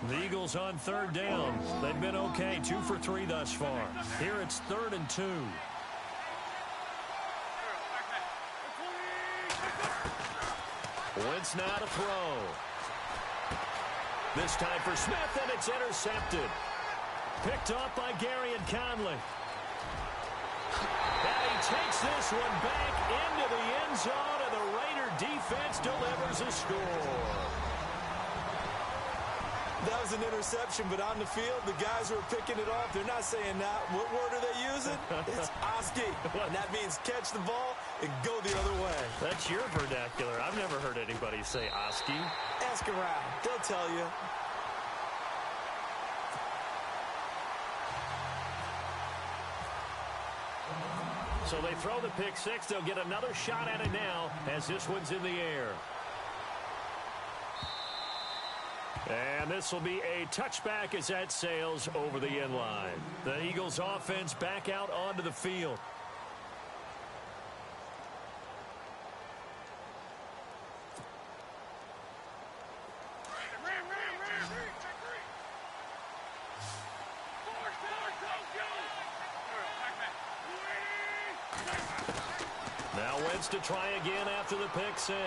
The Eagles on 3rd down. They've been okay, 2 for 3 thus far. Here it's 3rd and 2. Wentz now to throw. This time for Smith, and it's intercepted. Picked off by Garyon Conley. And he takes this one back into the end zone, and the Raider defense delivers a score. That was an interception, but on the field, the guys who are picking it off, they're not saying that. What word are they using? It's Oski. And that means catch the ball and go the other way. That's your vernacular. I've never heard anybody say Oski. Ask around. They'll tell you. So they throw the pick 6. They'll get another shot at it now as this one's in the air. And this will be a touchback as that sails over the end line. The Eagles offense back out onto the field. Now Wentz to try again after the pick six.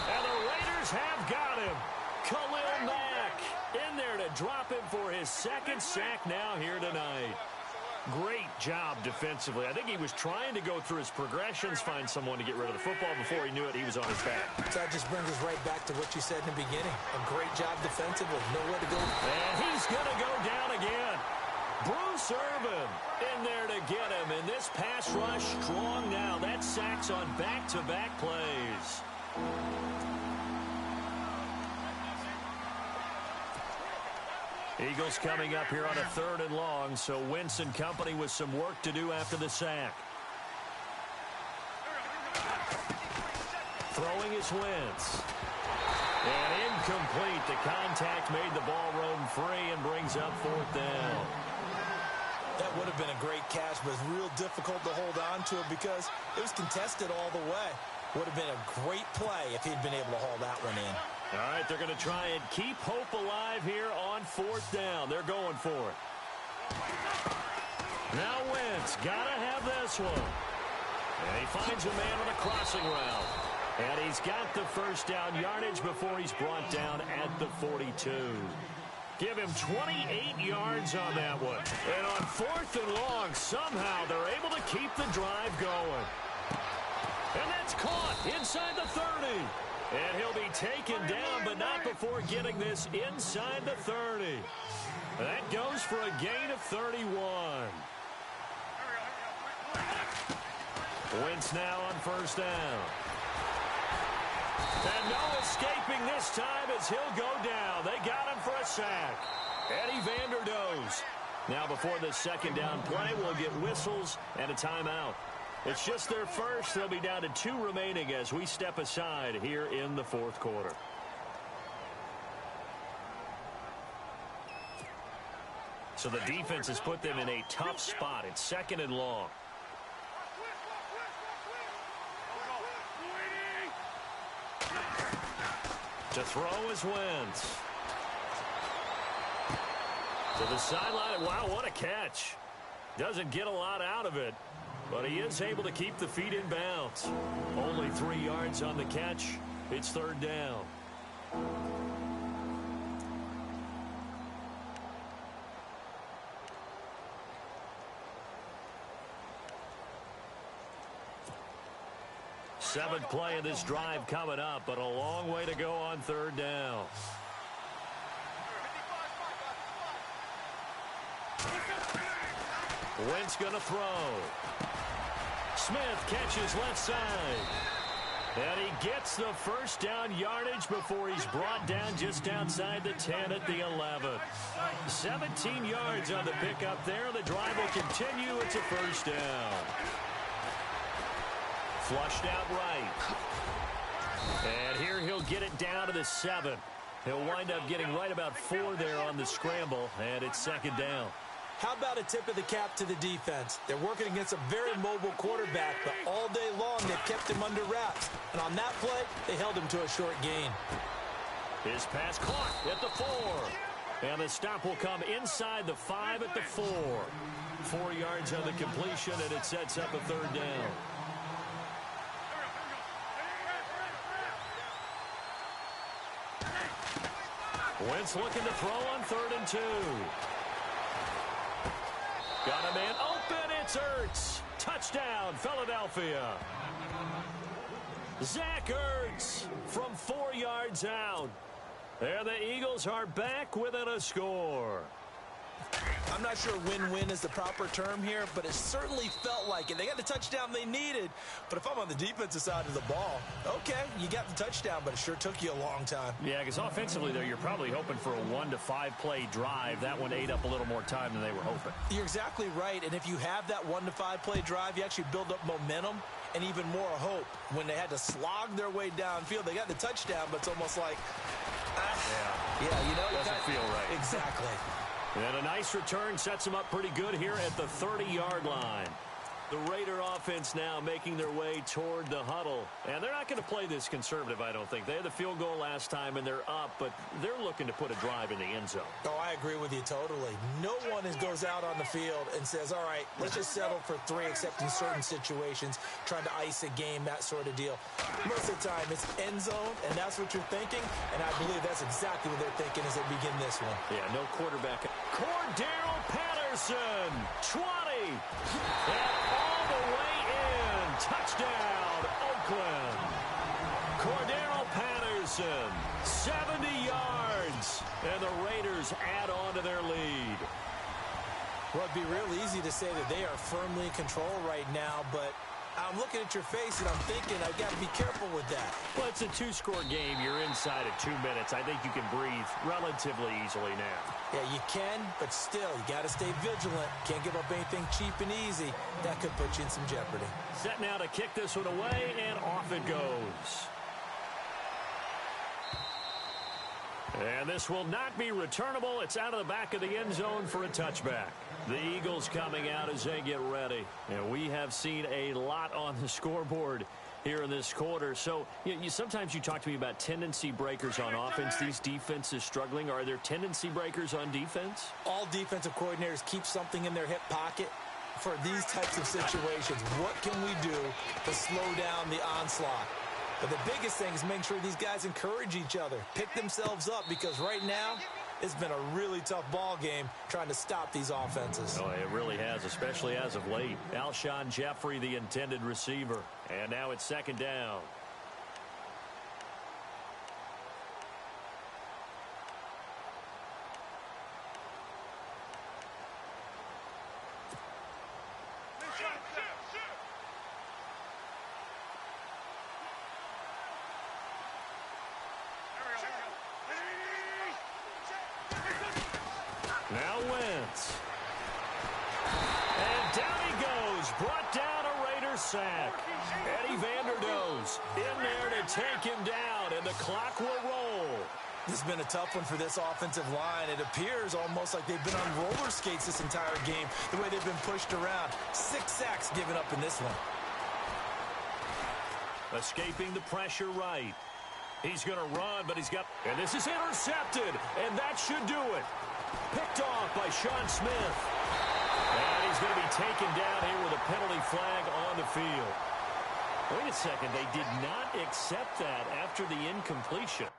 And the Raiders have got him. Khalil Mack in there to drop him for his second sack now here tonight. Great job defensively. I think he was trying to go through his progressions, find someone to get rid of the football. Before he knew it, he was on his back. So that just brings us right back to what you said in the beginning. A great job defensively. Nowhere to go. And he's going to go down again. Bruce Irvin in there to get him. And this pass rush strong now. That sacks on back-to-back plays. Eagles coming up here on a 3rd and long, so Wentz and company with some work to do after the sack. Throwing is Wentz. And incomplete. The contact made the ball roam free and brings up 4th down. That would have been a great catch, but it's real difficult to hold on to it because it was contested all the way. Would have been a great play if he'd been able to haul that one in. All right, they're going to try and keep hope alive here on 4th down. They're going for it. Now Wentz, got to have this one. And he finds a man on a crossing route. And he's got the 1st down yardage before he's brought down at the 42. Give him 28 yards on that one. And on 4th and long, somehow they're able to keep the drive going. And that's caught inside the 30. And he'll be taken down, but not before getting this inside the 30. That goes for a gain of 31. Wentz now on 1st down. And no escaping this time as he'll go down. They got him for a sack. Eddie Vanderdoes. Now before this 2nd down play, we'll get whistles and a timeout. It's just their first. They'll be down to 2 remaining as we step aside here in the 4th quarter. So the defense has put them in a tough spot. It's 2nd and long. To throw is Wentz. To the sideline. Wow, what a catch. Doesn't get a lot out of it. But he is able to keep the feet in bounds. Only 3 yards on the catch. It's 3rd down. Seventh play of this drive coming up, but a long way to go on 3rd down. Wentz going to throw. Smith catches left side. And he gets the 1st down yardage before he's brought down just outside the 10 at the 11. 17 yards on the pickup there. The drive will continue. It's a 1st down. Flushed out right. And here he'll get it down to the 7. He'll wind up getting right about 4 there on the scramble, and it's 2nd down. How about a tip of the cap to the defense? They're working against a very mobile quarterback, but all day long they've kept him under wraps. And on that play, they held him to a short gain. His pass caught at the 4. And the stop will come inside the 5 at the 4. 4 yards on the completion, and it sets up a 3rd down. Wentz looking to throw on 3rd and 2. Got a man open. It's Ertz. Touchdown, Philadelphia. Zach Ertz from 4 yards out. There the Eagles are back within a score. I'm not sure win-win is the proper term here, but it certainly felt like it. They got the touchdown they needed, but if I'm on the defensive side of the ball, okay, you got the touchdown, but it sure took you a long time. Yeah, because offensively, though, you're probably hoping for a 1 to 5 play drive. That one ate up a little more time than they were hoping. You're exactly right, and if you have that 1 to 5 play drive, you actually build up momentum and even more hope. When they had to slog their way downfield, they got the touchdown, but it's almost like, you know, doesn't feel right. Exactly. And a nice return sets him up pretty good here at the 30-yard line. The Raider offense now making their way toward the huddle. And they're not going to play this conservative, I don't think. They had the field goal last time, and they're up, but they're looking to put a drive in the end zone. Oh, I agree with you totally. No one goes out on the field and says, all right, let's just settle for 3, except in certain situations, trying to ice a game, that sort of deal. Most of the time, it's end zone, and that's what you're thinking, and I believe that's exactly what they're thinking as they begin this one. Yeah, no quarterback. Cordero Patterson, 20. And all the way in. Touchdown, Oakland. Cordero Patterson, 70 yards. And the Raiders add on to their lead. Well, it'd be real easy to say that they are firmly in control right now, but I'm looking at your face and I'm thinking I've got to be careful with that. Well, it's a 2-score game. You're inside of 2 minutes. I think you can breathe relatively easily now. Yeah, you can, but still, you got to stay vigilant. Can't give up anything cheap and easy. That could put you in some jeopardy. Set now to kick this one away, and off it goes. And this will not be returnable. It's out of the back of the end zone for a touchback. The Eagles coming out as they get ready. And we have seen a lot on the scoreboard here in this quarter. So sometimes you talk to me about tendency breakers on offense. These defenses struggling. Are there tendency breakers on defense? All defensive coordinators keep something in their hip pocket for these types of situations. What can we do to slow down the onslaught? But the biggest thing is making sure these guys encourage each other, pick themselves up, because right now it's been a really tough ball game trying to stop these offenses. Oh, it really has, especially as of late. Alshon Jeffrey, the intended receiver. And now it's second down. Now Wentz. And down he goes. Brought down a Raider sack. Eddie Vanderdoes in there to take him down, and the clock will roll. This has been a tough one for this offensive line. It appears almost like they've been on roller skates this entire game, the way they've been pushed around. 6 sacks given up in this one. Escaping the pressure right. He's going to run, but he's got... And this is intercepted, and that should do it. Picked off by Sean Smith. And he's going to be taken down here with a penalty flag on the field. Wait a second, they did not accept that after the incompletion.